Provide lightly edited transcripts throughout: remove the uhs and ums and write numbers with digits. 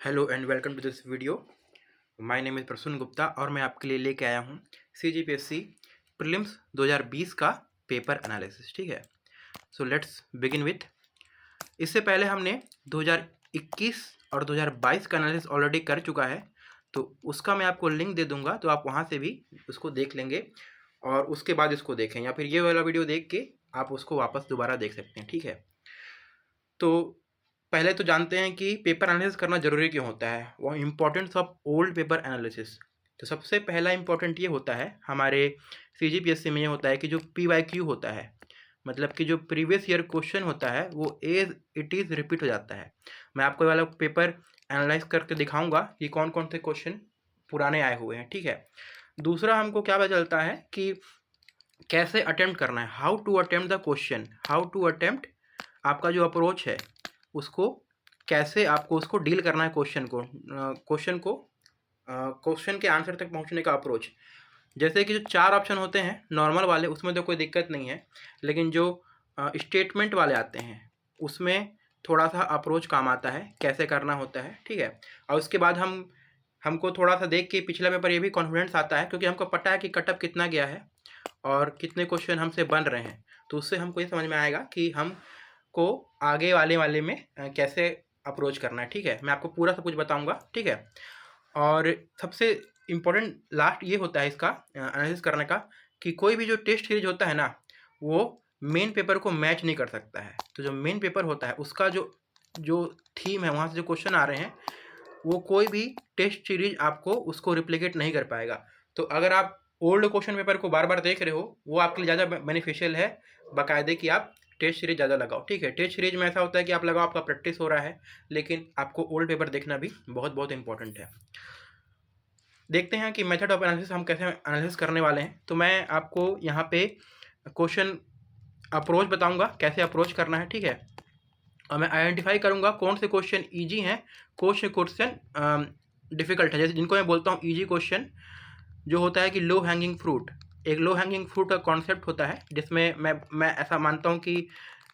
Hello and welcome to this video. My name is Prasoon Gupta और मैं आपके लिए लेके आया हूँ सीजीपीएससी प्रीलिम्स 2020 का पेपर एनालिसिस। ठीक है, सो लेट्स बिगिन विथ। इससे पहले हमने 2021 और 2022 का एनालिसिस ऑलरेडी कर चुका है, तो उसका मैं आपको लिंक दे दूंगा, तो आप वहाँ से भी उसको देख लेंगे और उसके बाद इसको देखें, या फिर ये वाला वीडियो देख के आप उसको वापस दोबारा देख सकते हैं। ठीक है, तो पहले तो जानते हैं कि पेपर एनालिसिस करना ज़रूरी क्यों होता है, वो importance of old paper analysis. तो सबसे पहला इम्पोर्टेंट ये होता है हमारे सीजीपीएससी में, ये होता है कि जो पीवाईक्यू होता है, मतलब कि जो प्रीवियस ईयर क्वेश्चन होता है वो एज इट इज़ रिपीट हो जाता है। मैं आपको ये वाला पेपर एनालाइज करके दिखाऊंगा कि कौन कौन से क्वेश्चन पुराने आए हुए हैं। ठीक है, दूसरा हमको क्या पता चलता है कि कैसे अटेम्प्ट करना है, how to attempt the question, how to attempt, आपका जो अप्रोच है उसको कैसे आपको उसको डील करना है, क्वेश्चन के आंसर तक पहुंचने का अप्रोच। जैसे कि जो 4 ऑप्शन होते हैं नॉर्मल वाले, उसमें तो कोई दिक्कत नहीं है, लेकिन जो स्टेटमेंट वाले आते हैं उसमें थोड़ा सा अप्रोच काम आता है, कैसे करना होता है। ठीक है, और उसके बाद हमको थोड़ा सा देख के पिछला पेपर ये भी कॉन्फिडेंस आता है, क्योंकि हमको पता है कि कटअप कितना गया है और कितने क्वेश्चन हमसे बन रहे हैं, तो उससे हमको ये समझ में आएगा कि हम को आगे वाले में कैसे अप्रोच करना है। ठीक है, मैं आपको पूरा सब कुछ बताऊंगा। ठीक है, और सबसे इम्पोर्टेंट लास्ट ये होता है इसका एनालिसिस करने का कि कोई भी जो टेस्ट सीरीज होता है ना, वो मेन पेपर को मैच नहीं कर सकता है। तो जो मेन पेपर होता है उसका जो जो थीम है, वहाँ से जो क्वेश्चन आ रहे हैं, वो कोई भी टेस्ट सीरीज आपको उसको रिप्लिकेट नहीं कर पाएगा। तो अगर आप ओल्ड क्वेश्चन पेपर को बार बार देख रहे हो, वो आपके लिए ज़्यादा बेनिफिशियल है बाकायदे कि आप टेस्ट सीरीज ज़्यादा लगाओ। ठीक है, टेस्ट सीरीज में ऐसा होता है कि आप लगाओ, आपका प्रैक्टिस हो रहा है, लेकिन आपको ओल्ड पेपर देखना भी बहुत बहुत इंपॉर्टेंट है। देखते हैं कि मेथड ऑफ एनालिसिस हम कैसे एनालिसिस करने वाले हैं। तो मैं आपको यहाँ पे क्वेश्चन अप्रोच बताऊंगा, कैसे अप्रोच करना है। ठीक है, और मैं आइडेंटिफाई करूंगा कौन से क्वेश्चन ईजी हैं, कौन से क्वेश्चन डिफिकल्ट है। जैसे जिनको मैं बोलता हूँ ईजी क्वेश्चन, जो होता है कि लो हैंगिंग फ्रूट, एक लो हैंगिंग फ्रूट का कॉन्सेप्ट होता है, जिसमें मैं ऐसा मानता हूँ कि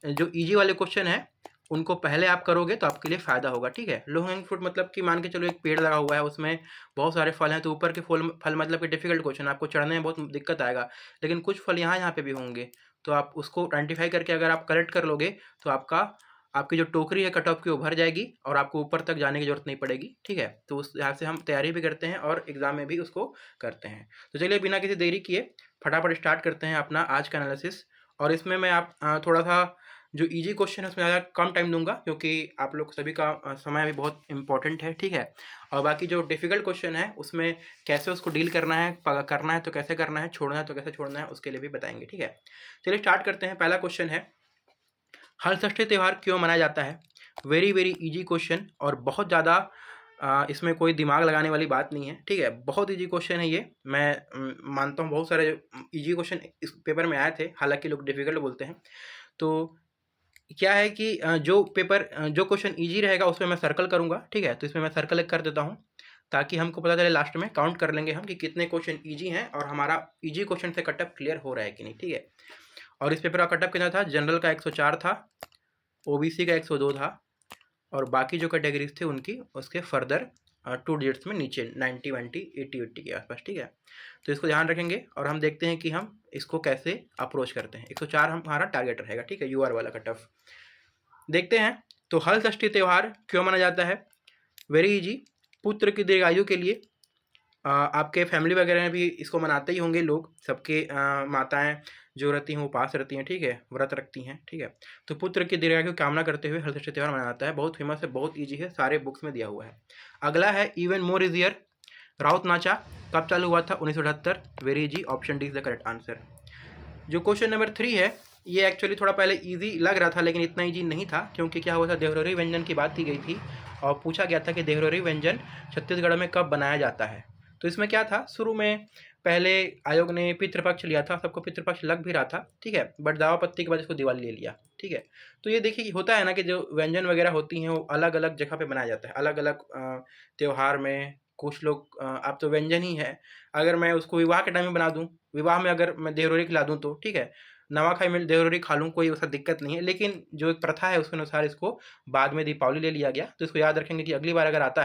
जो इजी वाले क्वेश्चन है उनको पहले आप करोगे तो आपके लिए फ़ायदा होगा। ठीक है, लो हैंगिंग फ्रूट मतलब कि मान के चलो एक पेड़ लगा हुआ है, उसमें बहुत सारे फल हैं, तो ऊपर के फल फल मतलब कि डिफिकल्ट क्वेश्चन, आपको चढ़ने में बहुत दिक्कत आएगा, लेकिन कुछ फल यहाँ यहाँ पे भी होंगे, तो आप उसको आइडेंटिफाई करके अगर आप कलेक्ट कर लोगे तो आपकी जो टोकरी है कट ऑफ की वो भर जाएगी और आपको ऊपर तक जाने की ज़रूरत नहीं पड़ेगी। ठीक है, तो उस हिसाब से हम तैयारी भी करते हैं और एग्ज़ाम में भी उसको करते हैं। तो चलिए बिना किसी देरी किए फटाफट स्टार्ट करते हैं अपना आज का एनालिसिस। और इसमें मैं थोड़ा सा जो इजी क्वेश्चन है उसमें ज़्यादा कम टाइम दूंगा, क्योंकि आप लोग सभी का समय भी बहुत इंपॉर्टेंट है। ठीक है, और बाकी जो डिफ़िकल्ट क्वेश्चन है उसमें कैसे उसको डील करना है, करना है तो कैसे करना है, छोड़ना है तो कैसे छोड़ना है, उसके लिए भी बताएंगे। ठीक है, चलिए स्टार्ट करते हैं। पहला क्वेश्चन है, हलषष्ठी त्यौहार क्यों मनाया जाता है? वेरी वेरी इजी क्वेश्चन, और बहुत ज़्यादा इसमें कोई दिमाग लगाने वाली बात नहीं है। ठीक है, बहुत इजी क्वेश्चन है ये। मैं मानता हूँ बहुत सारे इजी क्वेश्चन इस पेपर में आए थे, हालांकि लोग डिफिकल्ट बोलते हैं। तो क्या है कि जो क्वेश्चन इजी रहेगा उसमें मैं सर्कल करूँगा। ठीक है, तो इसमें मैं सर्कल कर देता हूँ, ताकि हमको पता चले, लास्ट में काउंट कर लेंगे हम कि कितने क्वेश्चन इजी हैं और हमारा इजी क्वेश्चन से कटअप क्लियर हो रहा है कि नहीं। ठीक है, और इस पेपर का कटअप कितना था? जनरल का 104 था, ओबीसी का 102 था, और बाकी जो कैटेगरीज थे उनकी उसके फर्दर 2 डिजिट्स में नीचे 90 20 80 80 के आसपास। ठीक है, तो इसको ध्यान रखेंगे और हम देखते हैं कि हम इसको कैसे अप्रोच करते हैं। 104 हमारा टारगेट रहेगा। ठीक है, यूआर वाला कट ऑफ देखते हैं। तो हल षष्ठी त्यौहार क्यों माना जाता है? वेरी इजी, पुत्र की दीर्घायु के लिए। आपके फैमिली वगैरह में भी इसको मनाते ही होंगे लोग, सबके माताएं जो रहती हैं वो पास रहती हैं। ठीक है, व्रत रखती हैं। ठीक है, तो पुत्र की दीर्घायु की कामना करते हुए हलषष्ठी त्यौहार मनाया जाता है। बहुत फेमस है, बहुत इजी है, सारे बुक्स में दिया हुआ है। अगला है even more easier, Raut Nacha कब चालू हुआ था? 1978। Very easy, option D is the correct answer. जो क्वेश्चन नंबर 3 है, ये एक्चुअली थोड़ा पहले इजी लग रहा था, लेकिन इतना इजी नहीं था, क्योंकि क्या हुआ था, देवरोरी व्यंजन की बात की गई थी और पूछा गया था कि देवरोरी व्यंजन छत्तीसगढ़ में कब बनाया जाता है। तो इसमें क्या था, शुरू में पहले आयोग ने पितृपक्ष लिया था, सबको पितृपक्ष लग भी रहा था। ठीक है, बट दावापत्ती के बाद इसको दिवाली ले लिया। ठीक है, तो ये देखिए होता है ना कि जो व्यंजन वगैरह होती हैं वो अलग अलग जगह पे बनाया जाता है, अलग अलग त्यौहार में। कुछ लोग अब तो व्यंजन ही है, अगर मैं उसको विवाह के टाइम में बना दूँ, विवाह में अगर मैं देवरोरी खिला दूँ तो ठीक है, नवा खाई में देवरी खा लूँ, कोई वैसा दिक्कत नहीं है, लेकिन जो एक प्रथा है उसके अनुसार इसको बाद में दीपावली ले लिया गया। तो इसको याद रखेंगे कि अगली बार अगर आता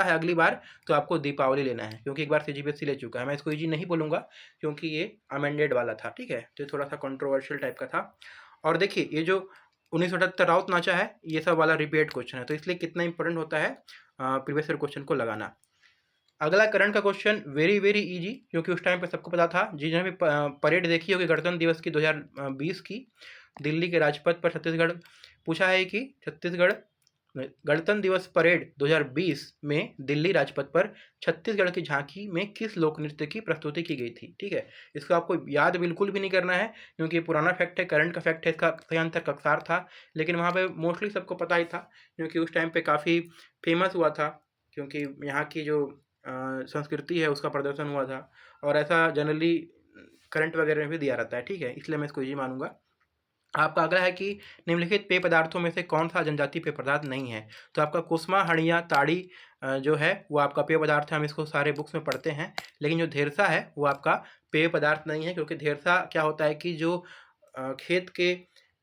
है अगली बार, तो आपको दीपावली लेना है, क्योंकि एक बार सीजीपीएससी ले चुका है। मैं इसको ईजी नहीं बोलूँगा क्योंकि ये अमेंडेड वाला था, ठीक है, तो थोड़ा सा कंट्रोवर्शियल टाइप का था। और देखिए ये जो 1978 राउत नाचा है, ये सब वाला रिपीट क्वेश्चन है, तो इसलिए कितना इंपॉर्टेंट होता है प्रीवियस ईयर क्वेश्चन को लगाना। अगला करंट का क्वेश्चन वेरी वेरी इजी, क्योंकि उस टाइम पे सबको पता था, जिन्होंने भी परेड देखी होगी गणतंत्र दिवस की 2020 की, दिल्ली के राजपथ पर छत्तीसगढ़ पूछा है कि छत्तीसगढ़ गणतंत्र दिवस परेड 2020 में दिल्ली राजपथ पर छत्तीसगढ़ की झांकी में किस लोक नृत्य की प्रस्तुति की गई थी, ठीक है। इसको आपको याद बिल्कुल भी नहीं करना है, क्योंकि पुराना फैक्ट है, करंट का फैक्ट है, इसका सही आंसर कक्सार था, लेकिन वहाँ पे मोस्टली सबको पता ही था, क्योंकि उस टाइम पे काफ़ी फेमस हुआ था, क्योंकि यहाँ की जो संस्कृति है उसका प्रदर्शन हुआ था, और ऐसा जनरली करंट वगैरह में भी दिया रहता है, ठीक है, इसलिए मैं इसको ईजी मानूंगा। आपका अगला है कि निम्नलिखित पेय पदार्थों में से कौन सा जनजातीय पेय पदार्थ नहीं है। तो आपका कुसमा, हड़िया, ताड़ी जो है वो आपका पेय पदार्थ है, हम इसको सारे बुक्स में पढ़ते हैं, लेकिन जो धेरसा है वो आपका पेय पदार्थ नहीं है, क्योंकि धेरसा क्या होता है कि जो खेत के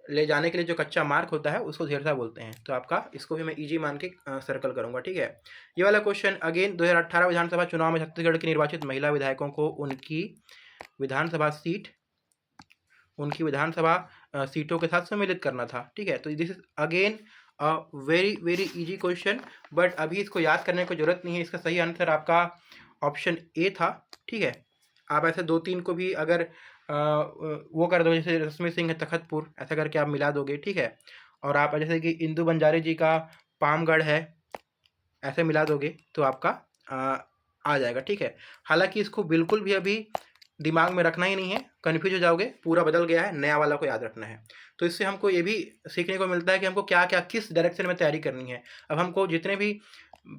ले जाने के लिए जो कच्चा मार्ग होता है उसको धेरसा बोलते हैं। तो आपका इसको भी मैं ईजी मान के सर्कल करूंगा, ठीक है। ये वाला क्वेश्चन अगेन 2018 विधानसभा चुनाव में छत्तीसगढ़ की निर्वाचित महिला विधायकों को उनकी विधानसभा सीटों के साथ सम्मिलित करना था, ठीक है। तो this is again a very very easy question, but अभी इसको याद करने की जरूरत नहीं है। इसका सही आंसर आपका ऑप्शन ए था, ठीक है। आप ऐसे 2-3 को भी अगर वो कर दो, जैसे रश्मि सिंह है तखतपुर, ऐसा करके आप मिला दोगे, ठीक है। और आप जैसे कि इंदू बंजारे जी का पामगढ़ है, ऐसे मिला दोगे तो आपका आ जाएगा, ठीक है। हालांकि इसको बिल्कुल भी अभी दिमाग में रखना ही नहीं है, कन्फ्यूज हो जाओगे, पूरा बदल गया है, नया वाला को याद रखना है। तो इससे हमको ये भी सीखने को मिलता है कि हमको क्या क्या किस डायरेक्शन में तैयारी करनी है। अब हमको जितने भी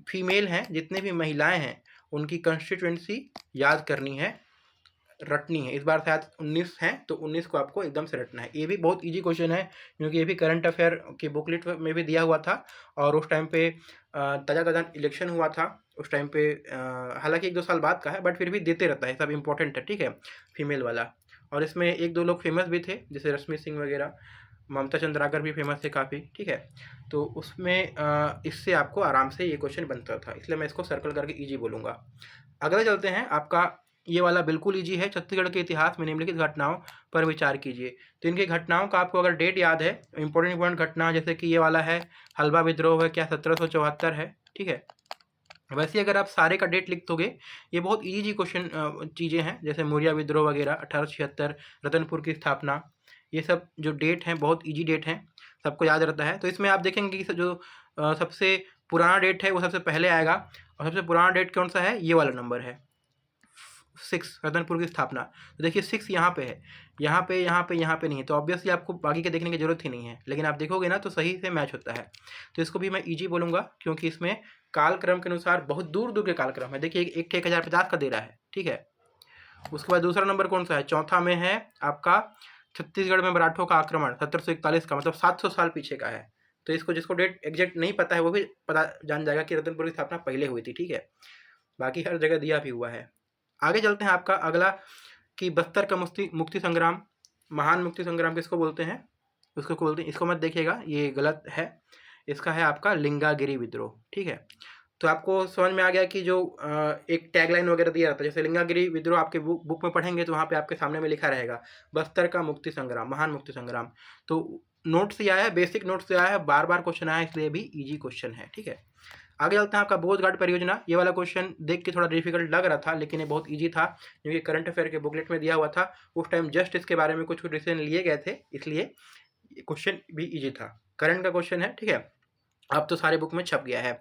फीमेल हैं, जितने भी महिलाएं हैं, उनकी कंस्टिट्यूएंसी याद करनी है, रटनी है। इस बार शायद 19 हैं, तो 19 को आपको एकदम से रटना है। ये भी बहुत इजी क्वेश्चन है, क्योंकि ये भी करंट अफेयर की बुकलेट में भी दिया हुआ था, और उस टाइम पे ताज़ा ताज़ा इलेक्शन हुआ था उस टाइम पे, हालांकि 1-2 साल बाद का है, बट फिर भी देते रहता है, सब इंपॉर्टेंट है, ठीक है, फीमेल वाला। और इसमें 1-2 लोग फेमस भी थे, जैसे रश्मि सिंह वगैरह, ममता चंद्राकर भी फेमस थे काफ़ी, ठीक है। तो उसमें इससे आपको आराम से ये क्वेश्चन बनता था, इसलिए मैं इसको सर्कल करके ईजी बोलूँगा। अगला चलते हैं, आपका ये वाला बिल्कुल ईजी है। छत्तीसगढ़ के इतिहास में निम्नलिखित घटनाओं पर विचार कीजिए। तो इनकी घटनाओं का आपको अगर डेट याद है, इंपॉर्टेंट घटना, जैसे कि ये वाला है हल्बा विद्रोह है, क्या 1774 है, ठीक है। वैसे अगर आप सारे का डेट लिख दोगे, ये बहुत इजी क्वेश्चन चीज़ें हैं, जैसे मौर्य विद्रोह वगैरह 1876, रतनपुर की स्थापना, ये सब जो डेट हैं बहुत इजी डेट हैं, सबको याद रहता है। तो इसमें आप देखेंगे कि जो सबसे पुराना डेट है वो सबसे पहले आएगा, और सबसे पुराना डेट कौन सा है, ये वाला नंबर है 6, रतनपुर की स्थापना। तो देखिए 6 यहाँ पे है, यहाँ पे नहीं है, तो ऑब्वियसली आपको बाकी के देखने की जरूरत ही नहीं है, लेकिन आप देखोगे ना तो सही से मैच होता है। तो इसको भी मैं ईजी बोलूँगा, क्योंकि इसमें कालक्रम के अनुसार बहुत दूर दूर के कालक्रम है। देखिए एक 1050 का दे रहा है, ठीक है। उसके बाद दूसरा नंबर कौन सा है, चौथा में है आपका छत्तीसगढ़ में मराठों का आक्रमण 1741 का, मतलब 700 साल पीछे का है। तो इसको जिसको डेट एग्जैक्ट नहीं पता है वो भी पता जान जाएगा कि रतनपुर की स्थापना पहले हुई थी, ठीक है। बाकी हर जगह दिया भी हुआ है। आगे चलते हैं, आपका अगला कि बस्तर का मुक्ति संग्राम, महान मुक्ति संग्राम किसको बोलते हैं, उसको बोलते हैं, इसको मत देखिएगा, ये गलत है। इसका है आपका लिंगागिरी विद्रोह, ठीक है। तो आपको समझ में आ गया कि जो एक टैगलाइन वगैरह दिया रहता है, जैसे लिंगागिरी विद्रोह आपके बुक में पढ़ेंगे तो वहाँ पे आपके सामने में लिखा रहेगा बस्तर का मुक्ति संग्राम, महान मुक्ति संग्राम। तो नोट से आया है, बेसिक नोट से आया है, बार बार क्वेश्चन आया है, इसलिए भी ईजी क्वेश्चन है, ठीक है। आगे चलते हैं, आपका बोझघाट परियोजना। ये वाला क्वेश्चन देख के थोड़ा डिफिकल्ट लग रहा था, लेकिन ये बहुत इजी था, क्योंकि करंट अफेयर के बुकलेट में दिया हुआ था। उस टाइम जस्ट इसके बारे में कुछ डिसीजन लिए गए थे, इसलिए क्वेश्चन भी इजी था। करंट का क्वेश्चन है, ठीक है, अब तो सारे बुक में छप गया है।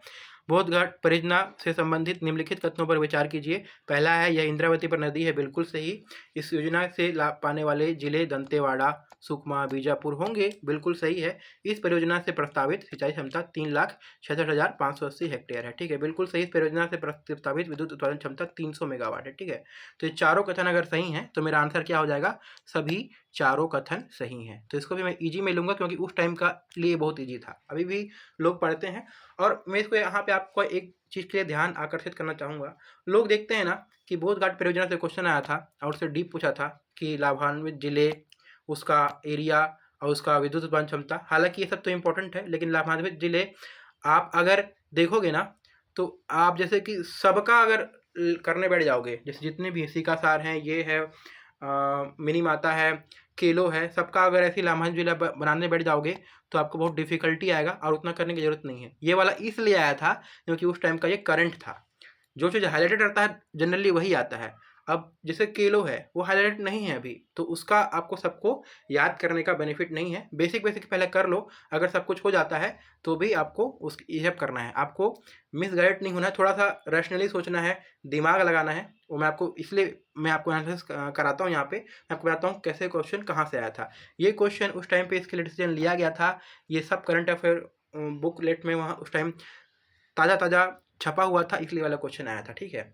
बोधघाट परियोजना से संबंधित निम्नलिखित कथनों पर विचार कीजिए। पहला है, यह इंद्रावती पर नदी है, बिल्कुल सही। इस योजना से लाभ पाने वाले जिले दंतेवाड़ा, सुकमा, बीजापुर होंगे, बिल्कुल सही है। इस परियोजना से प्रस्तावित सिंचाई क्षमता 3,66,580 हेक्टेयर है, ठीक है, बिल्कुल सही। इस परियोजना से प्रस्तावित विद्युत उत्पादन क्षमता 300 मेगावाट है, ठीक है। तो ये चारों कथन अगर सही हैं तो मेरा आंसर क्या हो जाएगा, सभी चारों कथन सही हैं। तो इसको भी मैं ईजी में लूँगा, क्योंकि उस टाइम का लिए बहुत ईजी था, अभी भी लोग पढ़ते हैं। और मैं इसको यहाँ पे आपको एक चीज़ के लिए ध्यान आकर्षित करना चाहूँगा। लोग देखते हैं ना कि बोधघाट परियोजना से क्वेश्चन आया था और उससे डीप पूछा था कि लाभान्वित जिले, उसका एरिया और उसका विद्युत उत्पादन क्षमता। हालांकि ये सब तो इम्पोर्टेंट है, लेकिन लाभान्वित जिले आप अगर देखोगे ना तो आप जैसे कि सबका अगर करने बैठ जाओगे, जैसे जितने भी सीकासार हैं, ये है मिनी माता है, केलो है, सबका अगर ऐसी लाभान्वित जिला बनाने बैठ जाओगे तो आपको बहुत डिफिकल्टी आएगा और उतना करने की ज़रूरत नहीं है। ये वाला इसलिए आया था क्योंकि उस टाइम का ये करंट था। जो चीज़ हाइलाइटेड रहता है जनरली वही आता है। अब जैसे केलो है वो हाइलाइटेड नहीं है अभी, तो उसका आपको सबको याद करने का बेनिफिट नहीं है। बेसिक बेसिक पहले कर लो, अगर सब कुछ हो जाता है तो भी आपको उस ये सब करना है। आपको मिसगाइड नहीं होना है, थोड़ा सा रैशनली सोचना है, दिमाग लगाना है। वो मैं आपको इसलिए मैं आपको एनालिसिस कराता हूँ यहाँ पे, मैं आपको बताता हूँ कैसे क्वेश्चन कहाँ से आया था। ये क्वेश्चन उस टाइम पे इसके लिए डिसीजन लिया गया था। ये सब करंट अफेयर बुकलेट में वहाँ उस टाइम ताज़ा ताज़ा छपा हुआ था, इसलिए वाला क्वेश्चन आया था। ठीक है,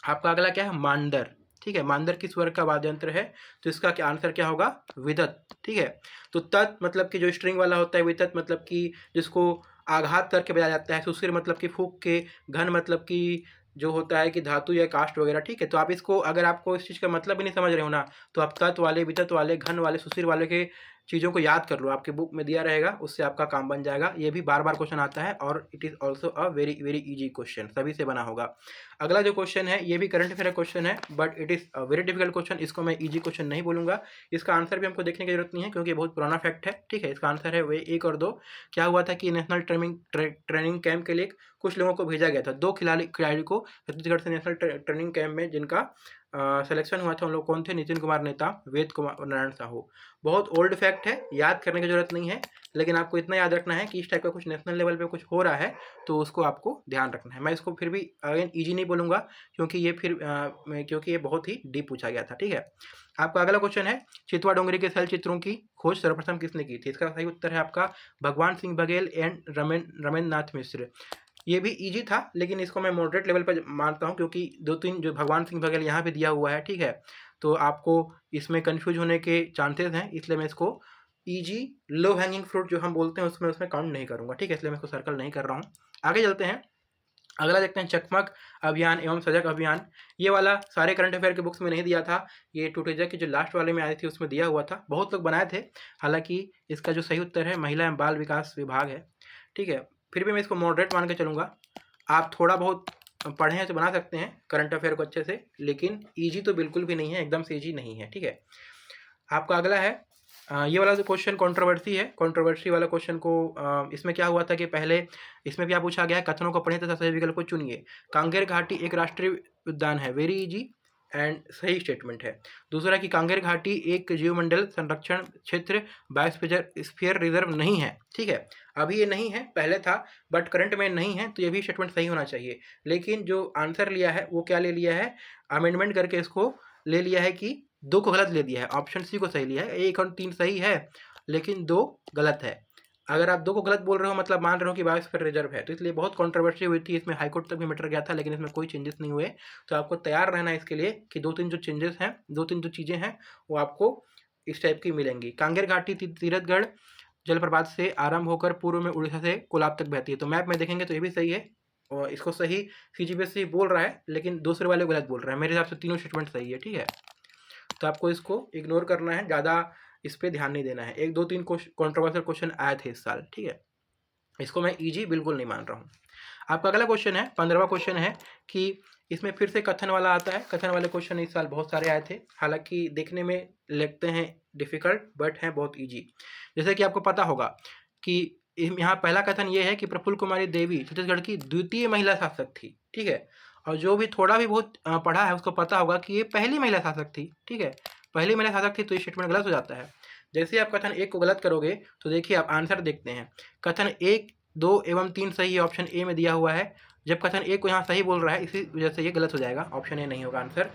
आपका अगला क्या है, मांदर। ठीक है, मांदर किस वर्ग का वाद्य यंत्र है, तो इसका क्या आंसर क्या होगा, विदत। ठीक है, तो तत् मतलब कि जो स्ट्रिंग वाला होता है, विदत मतलब कि जिसको आघात करके बजाया जाता है, सुशिर मतलब कि फूंक के, घन मतलब कि जो होता है कि धातु या काष्ठ वगैरह। ठीक है, तो आप इसको अगर आपको इस चीज़ का मतलब भी नहीं समझ रहे हो ना, तो आप तत् वाले, विदत वाले, घन वाले, सुशिर वाले के चीज़ों को याद कर लो, आपके बुक में दिया रहेगा, उससे आपका काम बन जाएगा। ये भी बार बार क्वेश्चन आता है और it is also a very very easy question, सभी से बना होगा। अगला जो क्वेश्चन है ये भी करंट अफेयर क्वेश्चन है, but it is a very difficult question. इसको मैं ईजी क्वेश्चन नहीं बोलूँगा। इसका आंसर भी हमको देखने की जरूरत नहीं है क्योंकि बहुत पुराना फैक्ट है। ठीक है, इसका आंसर है वे 1 और 2। क्या हुआ था कि नेशनल ट्रेनिंग कैंप के लिए कुछ लोगों को भेजा गया था, 2 खिलाड़ी को छत्तीसगढ़ से नेशनल ट्रेनिंग कैंप में, जिनका सिलेक्शन हुआ था। उन लोग कौन थे, नितिन कुमार नेता, वेद कुमार और नारायण साहू। बहुत ओल्ड फैक्ट है, याद करने की जरूरत नहीं है, लेकिन आपको इतना याद रखना है कि इस टाइप का कुछ नेशनल लेवल पे कुछ हो रहा है तो उसको आपको ध्यान रखना है। मैं इसको फिर भी अगेन ईजी नहीं बोलूँगा क्योंकि ये बहुत ही डीप पूछा गया था। ठीक है, आपका अगला क्वेश्चन है, चितवा डोंगरी के शैल चित्रों की खोज सर्वप्रथम किसने की थी। इसका सही उत्तर है आपका भगवान सिंह बघेल एंड रमेंद्र नाथ मिश्र। ये भी इजी था, लेकिन इसको मैं मॉडरेट लेवल पर मानता हूँ क्योंकि 2-3 जो भगवान सिंह बघेल यहाँ पे दिया हुआ है। ठीक है, तो आपको इसमें कंफ्यूज होने के चांसेस हैं, इसलिए मैं इसको ईजी लो हैंगिंग फ्रूट जो हम बोलते हैं उसमें काउंट नहीं करूँगा। ठीक है, इसलिए मैं इसको सर्कल नहीं कर रहा हूँ। आगे चलते हैं, अगला देखते हैं, चकमक अभियान एवं सजग अभियान। ये वाला सारे करंट अफेयर के बुक्स में नहीं दिया था, ये टूटेजा की जो लास्ट वाले में आई थी उसमें दिया हुआ था। बहुत लोग बनाए थे, हालांकि इसका जो सही उत्तर है महिला एवं बाल विकास विभाग है। ठीक है, फिर भी मैं इसको मॉडरेट मान के चलूँगा। आप थोड़ा बहुत पढ़े हैं तो बना सकते हैं करंट अफेयर को अच्छे से, लेकिन ईजी तो बिल्कुल भी नहीं है, एकदम से ईजी नहीं है। ठीक है, आपका अगला है ये वाला जो क्वेश्चन कंट्रोवर्सी है, कंट्रोवर्सी वाला क्वेश्चन को इसमें क्या हुआ था कि पहले इसमें क्या पूछा गया है, कथनों को पढ़ें तथा सही विकल्प को चुनिए। कांगेर घाटी एक राष्ट्रीय उद्यान है, वेरी इजी एंड सही स्टेटमेंट है। दूसरा कि कांगेर घाटी एक जीवमंडल संरक्षण क्षेत्र बायोस्फीयर रिजर्व नहीं है। ठीक है, अभी ये नहीं है, पहले था बट करंट में नहीं है, तो ये भी स्टेटमेंट सही होना चाहिए। लेकिन जो आंसर लिया है वो क्या ले लिया है, अमेंडमेंट करके इसको ले लिया है कि 2 को गलत ले दिया है, ऑप्शन सी को सही लिया है। 1 और 3 सही है लेकिन 2 गलत है। अगर आप 2 को गलत बोल रहे हो मतलब मान रहे हो कि बायोस्फीयर रिजर्व है, तो इसलिए बहुत कंट्रोवर्सी हुई थी, इसमें हाईकोर्ट तक भी मैटर गया था, लेकिन इसमें कोई चेंजेस नहीं हुए। तो आपको तैयार रहना है इसके लिए कि 2-3 जो चेंजेस हैं, 2-3 जो चीज़ें हैं वो आपको इस टाइप की मिलेंगी। कांगेर घाटी तीरथगढ़ जलप्रपात से आरंभ होकर पूर्व में उड़ीसा से कोलाब तक बहती है, तो मैप में देखेंगे तो ये भी सही है और इसको सही सीजीपीएससी बोल रहा है, लेकिन दूसरे वाले गलत बोल रहा है। मेरे हिसाब से तीनों स्टेटमेंट सही है। ठीक है, तो आपको इसको इग्नोर करना है, ज़्यादा इस पर ध्यान नहीं देना है। 1-2-3 कॉन्ट्रोवर्शियल क्वेश्चन आए थे इस साल। ठीक है, इसको मैं ईजी बिल्कुल नहीं मान रहा हूँ। आपका अगला क्वेश्चन है, 15वां क्वेश्चन है कि इसमें फिर से कथन वाला आता है। कथन वाले क्वेश्चन इस साल बहुत सारे आए थे, हालांकि देखने में लगते हैं डिफिकल्ट बट हैं बहुत ईजी। जैसे कि आपको पता होगा कि यहाँ पहला कथन ये है कि प्रफुल्ल कुमारी देवी छत्तीसगढ़ की द्वितीय महिला शासक थी। ठीक है, और जो भी थोड़ा भी बहुत पढ़ा है उसको पता होगा कि ये पहली महिला शासक थी। ठीक है, पहली महिला शासक थी, तो ये स्टेटमेंट गलत हो जाता है। जैसे आप कथन 1 को गलत करोगे तो देखिए आप आंसर देखते हैं, कथन 1, 2 एवं 3 सही ऑप्शन ए में दिया हुआ है। जब कथन 1 को यहाँ सही बोल रहा है, इसी वजह से ये गलत हो जाएगा, ऑप्शन ए नहीं होगा आंसर।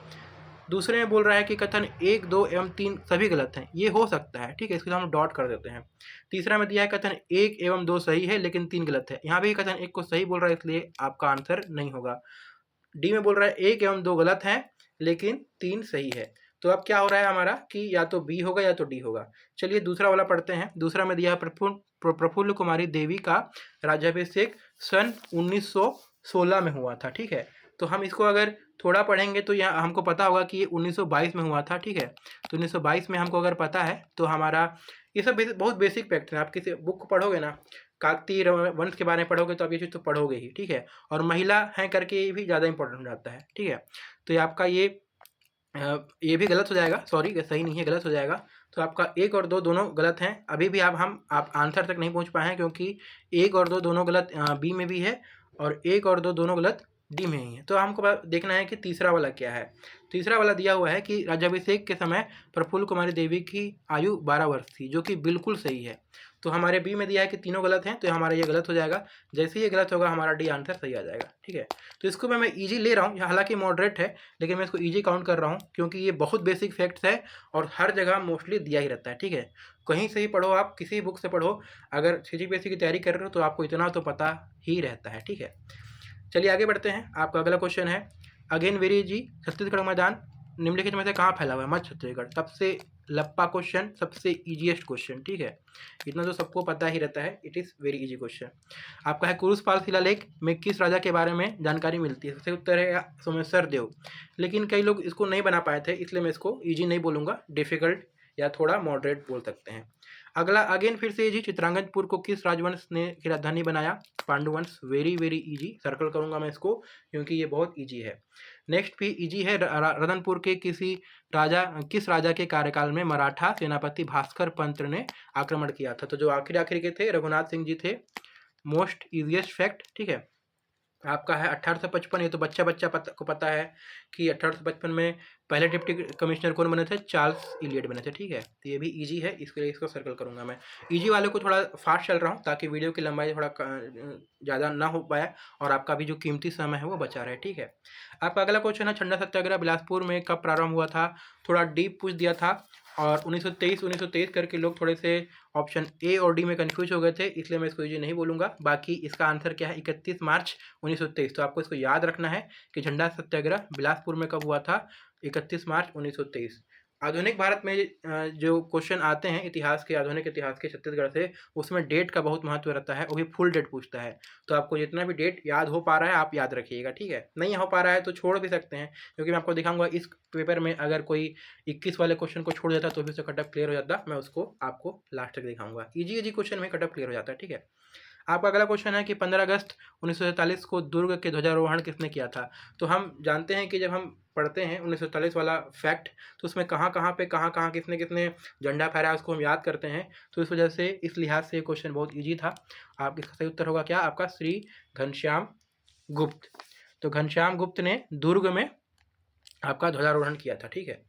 दूसरे में बोल रहा है कि कथन 1, 2 एवं 3 सभी गलत हैं, ये हो सकता है। ठीक है, इसको हम डॉट कर देते हैं। तीसरा में दिया है कथन 1 एवं 2 सही है लेकिन 3 गलत है, यहाँ भी कथन 1 को सही बोल रहा है, इसलिए आपका आंसर नहीं होगा। डी में बोल रहा है 1 एवं 2 गलत हैं लेकिन 3 सही है, तो अब क्या हो रहा है हमारा कि या तो बी होगा या तो डी होगा। चलिए दूसरा वाला पढ़ते हैं। दूसरा में दिया है प्रफुल्ल कुमारी देवी का राज्याभिषेक सन 1916 में हुआ था। ठीक है, तो हम इसको अगर थोड़ा पढ़ेंगे तो यहाँ हमको पता होगा कि ये 1922 में हुआ था, ठीक है। तो 1922 में हमको अगर पता है तो हमारा ये सब बहुत बेसिक फैक्ट है। आप किसी बुक को पढ़ोगे ना, काकतीय वंश के बारे में पढ़ोगे तो आप ये चीज़ तो पढ़ोगे ही, ठीक है। और महिला हैं करके ये भी ज़्यादा इंपॉर्टेंट हो जाता है, ठीक है। तो ये आपका ये भी गलत हो जाएगा, सॉरी सही नहीं है, गलत हो जाएगा। तो आपका 1 और 2 दोनों गलत हैं। अभी भी आप आंसर तक नहीं पहुंच पाए हैं, क्योंकि 1 और 2 दोनों गलत बी में भी है, और 1 और 2 दोनों गलत डी में ही है। तो हमको देखना है कि तीसरा वाला क्या है। तीसरा वाला दिया हुआ है कि राज्याभिषेक के समय प्रफुल्ल कुमारी देवी की आयु 12 वर्ष थी, जो कि बिल्कुल सही है। तो हमारे बी में दिया है कि तीनों गलत हैं, तो हमारा ये गलत हो जाएगा। जैसे ही ये गलत होगा हमारा डी आंसर सही आ जाएगा, ठीक है। तो इसको मैं ईजी ले रहा हूँ, हालांकि मॉडरेट है, लेकिन मैं इसको ईजी काउंट कर रहा हूँ, क्योंकि ये बहुत बेसिक फैक्ट्स है और हर जगह मोस्टली दिया ही रहता है, ठीक है। कहीं से ही पढ़ो, आप किसी बुक से पढ़ो, अगर सीजीपीएससी की तैयारी कर रहे हो तो आपको इतना तो पता ही रहता है, ठीक है। चलिए आगे बढ़ते हैं। आपका अगला क्वेश्चन है, अगेन वेरी जी, छत्तीसगढ़ मैदान निम्नलिखित में से कहाँ फैला हुआ है? मध्य छत्तीसगढ़। सबसे लप्पा क्वेश्चन, सबसे इजीएस्ट क्वेश्चन, ठीक है। इतना तो सबको पता ही रहता है, it is very easy question. आपका है कुरुसपाल शिलालेख में किस राजा के बारे में जानकारी मिलती है? सबसे उत्तर है सोमेश्वर देव। लेकिन कई लोग इसको नहीं बना पाए थे, इसलिए मैं इसको ईजी नहीं बोलूँगा, डिफिकल्ट या थोड़ा मॉडरेट बोल सकते हैं। अगला अगेन फिर से जी, चित्रांगजपुर को किस राजवंश ने की राजधानी बनाया? Panduvansh. Very very easy, circle करूंगा मैं इसको, क्योंकि ये बहुत इजी है। नेक्स्ट भी इजी है, रतनपुर के किस राजा के कार्यकाल में मराठा सेनापति भास्कर पंत ने आक्रमण किया था? तो जो आखिरी के थे रघुनाथ सिंह जी थे। मोस्ट इजिएस्ट फैक्ट, ठीक है। आपका है 1855। ये तो बच्चा को पता है कि 1855 में पहले डिप्टी कमिश्नर कौन बने थे? चार्ल्स इलियट बने थे, ठीक है। तो ये भी इजी है, इसके लिए इसको सर्कल करूंगा मैं। इजी वाले को थोड़ा फास्ट चल रहा हूँ, ताकि वीडियो की लंबाई थोड़ा ज़्यादा ना हो पाए और आपका भी जो कीमती समय है वो बचा रहे, ठीक है। आपका अगला क्वेश्चन है, ठंडा सत्याग्रह बिलासपुर में कब प्रारंभ हुआ था? थोड़ा डीप पूछ दिया था, और 1923 करके लोग थोड़े से ऑप्शन ए और डी में कंफ्यूज हो गए थे, इसलिए मैं इसको इजी नहीं बोलूँगा। बाकी इसका आंसर क्या है? 31 मार्च 1923। तो आपको इसको याद रखना है कि झंडा सत्याग्रह बिलासपुर में कब हुआ था? 31 मार्च 1923। आधुनिक भारत में जो क्वेश्चन आते हैं इतिहास के, आधुनिक इतिहास के छत्तीसगढ़ से, उसमें डेट का बहुत महत्व रहता है, वो भी फुल डेट पूछता है। तो आपको जितना भी डेट याद हो पा रहा है आप याद रखिएगा, ठीक है। नहीं हो पा रहा है तो छोड़ भी सकते हैं, क्योंकि मैं आपको दिखाऊंगा इस पेपर में अगर कोई 21 वाले क्वेश्चन को छोड़ देता तो भी उससे कटअप क्लियर हो जाता। मैं उसको आपको लास्ट तक दिखाऊंगा। इजी क्वेश्चन में कटअप क्लियर हो जाता है, ठीक है। आपका अगला क्वेश्चन है कि 15 अगस्त 1947 को दुर्ग के ध्वजारोहण किसने किया था? तो हम जानते हैं कि जब हम पढ़ते हैं 1947 वाला फैक्ट, तो उसमें कहाँ किसने किसने झंडा फहराया उसको हम याद करते हैं। तो इस वजह से, इस लिहाज से क्वेश्चन बहुत ईजी था। आप इसका सही उत्तर होगा क्या? आपका श्री घनश्याम गुप्त। तो घनश्याम गुप्त ने दुर्ग में आपका ध्वजारोहण किया था, ठीक है।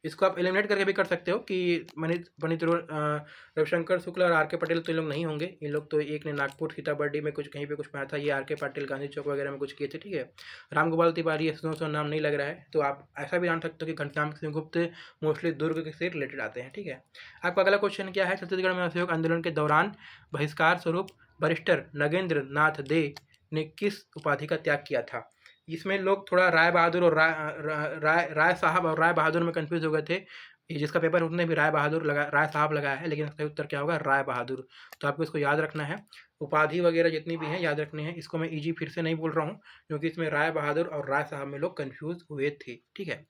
इसको आप एलिमिनेट करके भी कर सकते हो कि पंडित रविशंकर शुक्ला और आर के पटेल तो इन लोग नहीं होंगे। इन लोग तो, एक ने नागपुर सीताबर्डी में कुछ कहीं पे कुछ पाया था, ये आर के पाटिल गांधी चौक वगैरह में कुछ किए थे, ठीक है। रामगोपाल तिवारी ऐसा नाम नहीं लग रहा है, तो आप ऐसा भी जान सकते हो कि घनश्याम सिंह गुप्त मोस्टली दुर्ग से रिलेटेड आते हैं, ठीक है। आपका अगला क्वेश्चन क्या है? छत्तीसगढ़ में असहयोग आंदोलन के दौरान बहिष्कार स्वरूप बैरिस्टर नगेंद्र नाथ दे ने किस उपाधि का त्याग किया था? इसमें लोग थोड़ा राय बहादुर और राय साहब और राय बहादुर में कंफ्यूज हो गए थे। जिसका पेपर उसने भी राय साहब लगाया है, लेकिन इसका उत्तर क्या होगा? राय बहादुर। तो आपको इसको याद रखना है, उपाधि वगैरह जितनी भी हैं याद रखनी है। इसको मैं ईजी फिर से नहीं बोल रहा हूँ, क्योंकि इसमें राय बहादुर और राय साहब में लोग कन्फ्यूज हुए थे, ठीक है।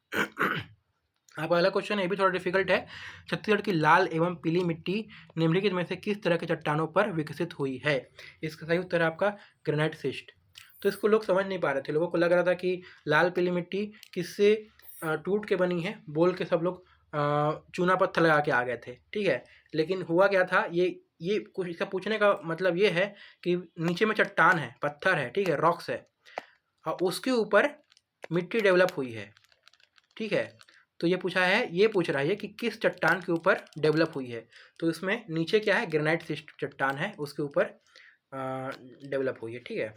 आपका अगला क्वेश्चन है, ये भी थोड़ा डिफिकल्ट है। छत्तीसगढ़ की लाल एवं पीली मिट्टी निम्नलिखित में से किस तरह के चट्टानों पर विकसित हुई है? इसका सही उत्तर है आपका ग्रेनाइट शिस्ट। तो इसको लोग समझ नहीं पा रहे थे, लोगों को लग रहा था कि लाल पीली मिट्टी किससे टूट के बनी है, बोल के सब लोग चूना पत्थर लगा के आ गए थे, ठीक है। लेकिन हुआ क्या था, ये कुछ इसका पूछने का मतलब ये है कि नीचे में चट्टान है, पत्थर है, ठीक है, रॉक्स है, और उसके ऊपर मिट्टी डेवलप हुई है, ठीक है। तो ये पूछ रहा है कि किस चट्टान के ऊपर डेवलप हुई है। तो इसमें नीचे क्या है? ग्रेनाइट शिस्ट चट्टान है, उसके ऊपर डेवलप हुई है, ठीक है।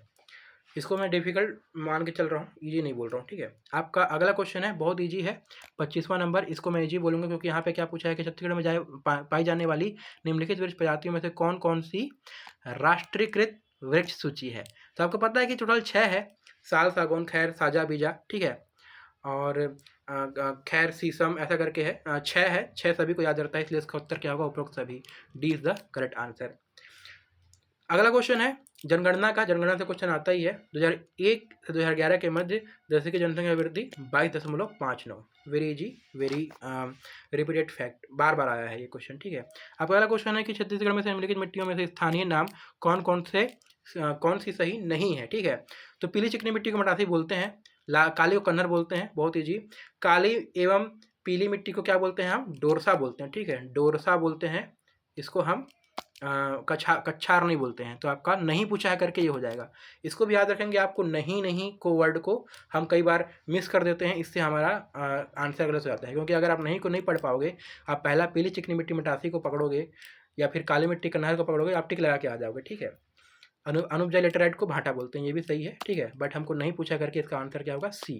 इसको मैं डिफिकल्ट मान के चल रहा हूँ, इजी नहीं बोल रहा हूँ, ठीक है। आपका अगला क्वेश्चन है, बहुत इजी है, 25वां नंबर। इसको मैं इजी बोलूँगा क्योंकि यहाँ पे क्या पूछा है कि छत्तीसगढ़ में पाई जाने वाली निम्नलिखित वृक्ष प्रजातियों में से कौन कौन सी राष्ट्रीयकृत वृक्ष सूची है? तो आपको पता है कि टोटल 6 है, साल, सागौन, खैर, साजा, बीजा, ठीक है, और खैर, शीशम, ऐसा करके है। 6 है, 6 सभी को याद रहता है, इसलिए इसका उत्तर क्या होगा? उपरोक्त सभी। D is the correct answer. अगला क्वेश्चन है, जनगणना से क्वेश्चन आता ही है। 2001 से 2011 के मध्य देश की जनसंख्या वृद्धि 22.59। Very easy, very repeated fact, बार बार आया है ये क्वेश्चन, ठीक है। अब अगला क्वेश्चन है कि छत्तीसगढ़ में से निम्नलिखित मिट्टियों में से स्थानीय नाम कौन सी सही नहीं है, ठीक है। तो पीली चिकनी मिट्टी को मटासी बोलते हैं, काली को कन्नर बोलते हैं, बहुत ईजी। काली एवं पीली मिट्टी को क्या बोलते हैं हम? डोरसा बोलते हैं, ठीक है, डोरसा बोलते हैं। इसको हम कच्छार नहीं बोलते हैं। तो आपका नहीं पूछा है करके ये हो जाएगा। इसको भी याद रखेंगे, आपको नहीं को वर्ड को हम कई बार मिस कर देते हैं, इससे हमारा आंसर गलत हो जाता है। क्योंकि अगर आप नहीं को नहीं पढ़ पाओगे, आप पहला पीली चिकनी मिट्टी मटासी को पकड़ोगे या फिर काली मिट्टी कन्हार को पकड़ोगे, आप टिक लगा के आ जाओगे, ठीक है। अनुपजाई लेटराइट को भाटा बोलते हैं, ये भी सही है, ठीक है। बट हमको नहीं पूछा करके इसका आंसर क्या होगा? सी,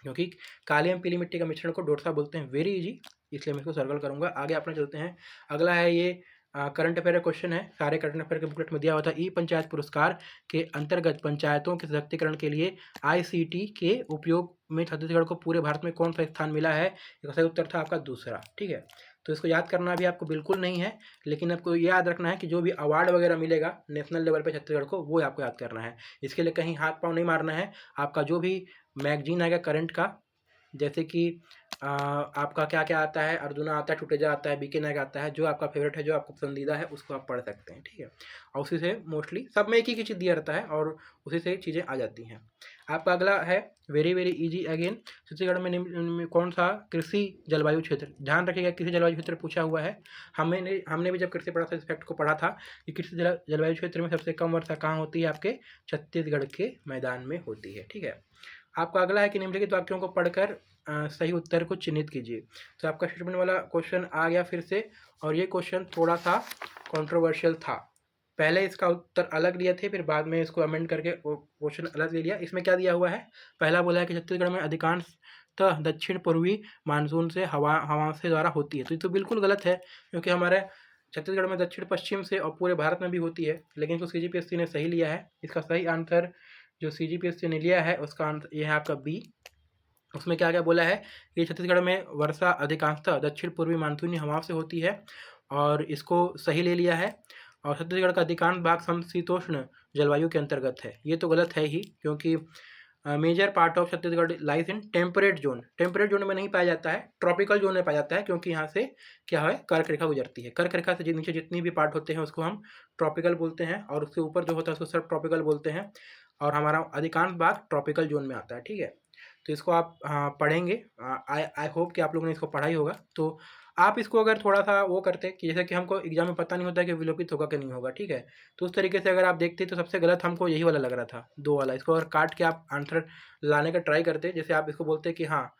क्योंकि काली एवं पीली मिट्टी का मिश्रण को डोरसा बोलते हैं। वेरी इजी, इसलिए मैं इसको सर्कल करूंगा। आगे अपने चलते हैं। अगला है ये करंट अफेयर का क्वेश्चन है, सारे करंट अफेयर के बुकलेट में दिया हुआ था। ई पंचायत पुरस्कार के अंतर्गत पंचायतों के सशक्तिकरण के लिए ICT के उपयोग में छत्तीसगढ़ को पूरे भारत में कौन सा स्थान मिला है? इसका सही उत्तर था आपका दूसरा, ठीक है। तो इसको याद करना भी आपको बिल्कुल नहीं है, लेकिन आपको ये याद रखना है कि जो भी अवार्ड वगैरह मिलेगा नेशनल लेवल पे छत्तीसगढ़ को, वो आपको याद करना है। इसके लिए कहीं हाथ पाँव नहीं मारना है। आपका जो भी मैगजीन आएगा करंट का, जैसे कि आपका क्या क्या आता है, अर्जुना आता है, टुटेजा आता है, बीके नायक आता है, जो आपका फेवरेट है, जो आपको पसंदीदा है, उसको आप पढ़ सकते हैं, ठीक है। और उसी से मोस्टली सब में एक ही चीज़ दिया रहता है और उसी से चीज़ें आ जाती हैं। आपका अगला है very very easy again, Chhattisgarh में कौन सा कृषि जलवायु क्षेत्र? ध्यान रखिएगा, कृषि जलवायु क्षेत्र पूछा हुआ है। हमने भी जब कृषि पढ़ा था, इस फैक्ट को पढ़ा था कि कृषि जलवायु क्षेत्र में सबसे कम वर्षा कहाँ होती है? आपके छत्तीसगढ़ के मैदान में होती है, ठीक है। आपका अगला है कि निम्नलिखित वाक्यों को पढ़कर सही उत्तर को चिन्हित कीजिए। तो आपका स्टेटमेंट वाला क्वेश्चन आ गया फिर से, और ये क्वेश्चन थोड़ा सा कंट्रोवर्शियल था। पहले इसका उत्तर अलग लिए थे, फिर बाद में इसको अमेंड करके क्वेश्चन अलग ले लिया। इसमें क्या दिया हुआ है? पहला बोला है कि छत्तीसगढ़ में अधिकांशतः दक्षिण पूर्वी मानसून से हवा से द्वारा होती है। तो ये तो बिल्कुल गलत है, क्योंकि हमारे छत्तीसगढ़ में दक्षिण पश्चिम से और पूरे भारत में भी होती है, लेकिन इसको CGPSC ने सही लिया है। इसका सही आंसर जो CGPSC ने लिया है उसका आंसर ये है आपका बी। उसमें क्या क्या बोला है कि छत्तीसगढ़ में वर्षा अधिकांशतः दक्षिण पूर्वी मानसूनी हवाओं से होती है, और इसको सही ले लिया है। और छत्तीसगढ़ का अधिकांश भाग समशीतोष्ण जलवायु के अंतर्गत है। ये तो गलत है ही, क्योंकि major part of Chhattisgarh lies in temperate zone. Temperate zone में नहीं पाया जाता है, ट्रॉपिकल जोन में पाया जाता है, क्योंकि यहाँ से क्या है, कर्क रेखा गुजरती है। कर्क रेखा से नीचे जितनी भी पार्ट होते हैं उसको हम ट्रॉपिकल बोलते हैं, और उसके ऊपर जो होता है उसको सब ट्रॉपिकल बोलते हैं, और हमारा अधिकांश भाग ट्रॉपिकल जोन में आता है, ठीक है। तो इसको आप पढ़ेंगे। आई होप कि आप लोगों ने इसको पढ़ा ही होगा। तो आप इसको अगर थोड़ा सा वो करते कि जैसे कि हमको एग्जाम में पता नहीं होता कि विलोपित होगा कि नहीं होगा, ठीक है, तो उस तरीके से अगर आप देखते तो सबसे गलत हमको यही वाला लग रहा था, 2 वाला। इसको अगर काट के आप आंसर लाने का ट्राई करते, जैसे आप इसको बोलते कि हाँ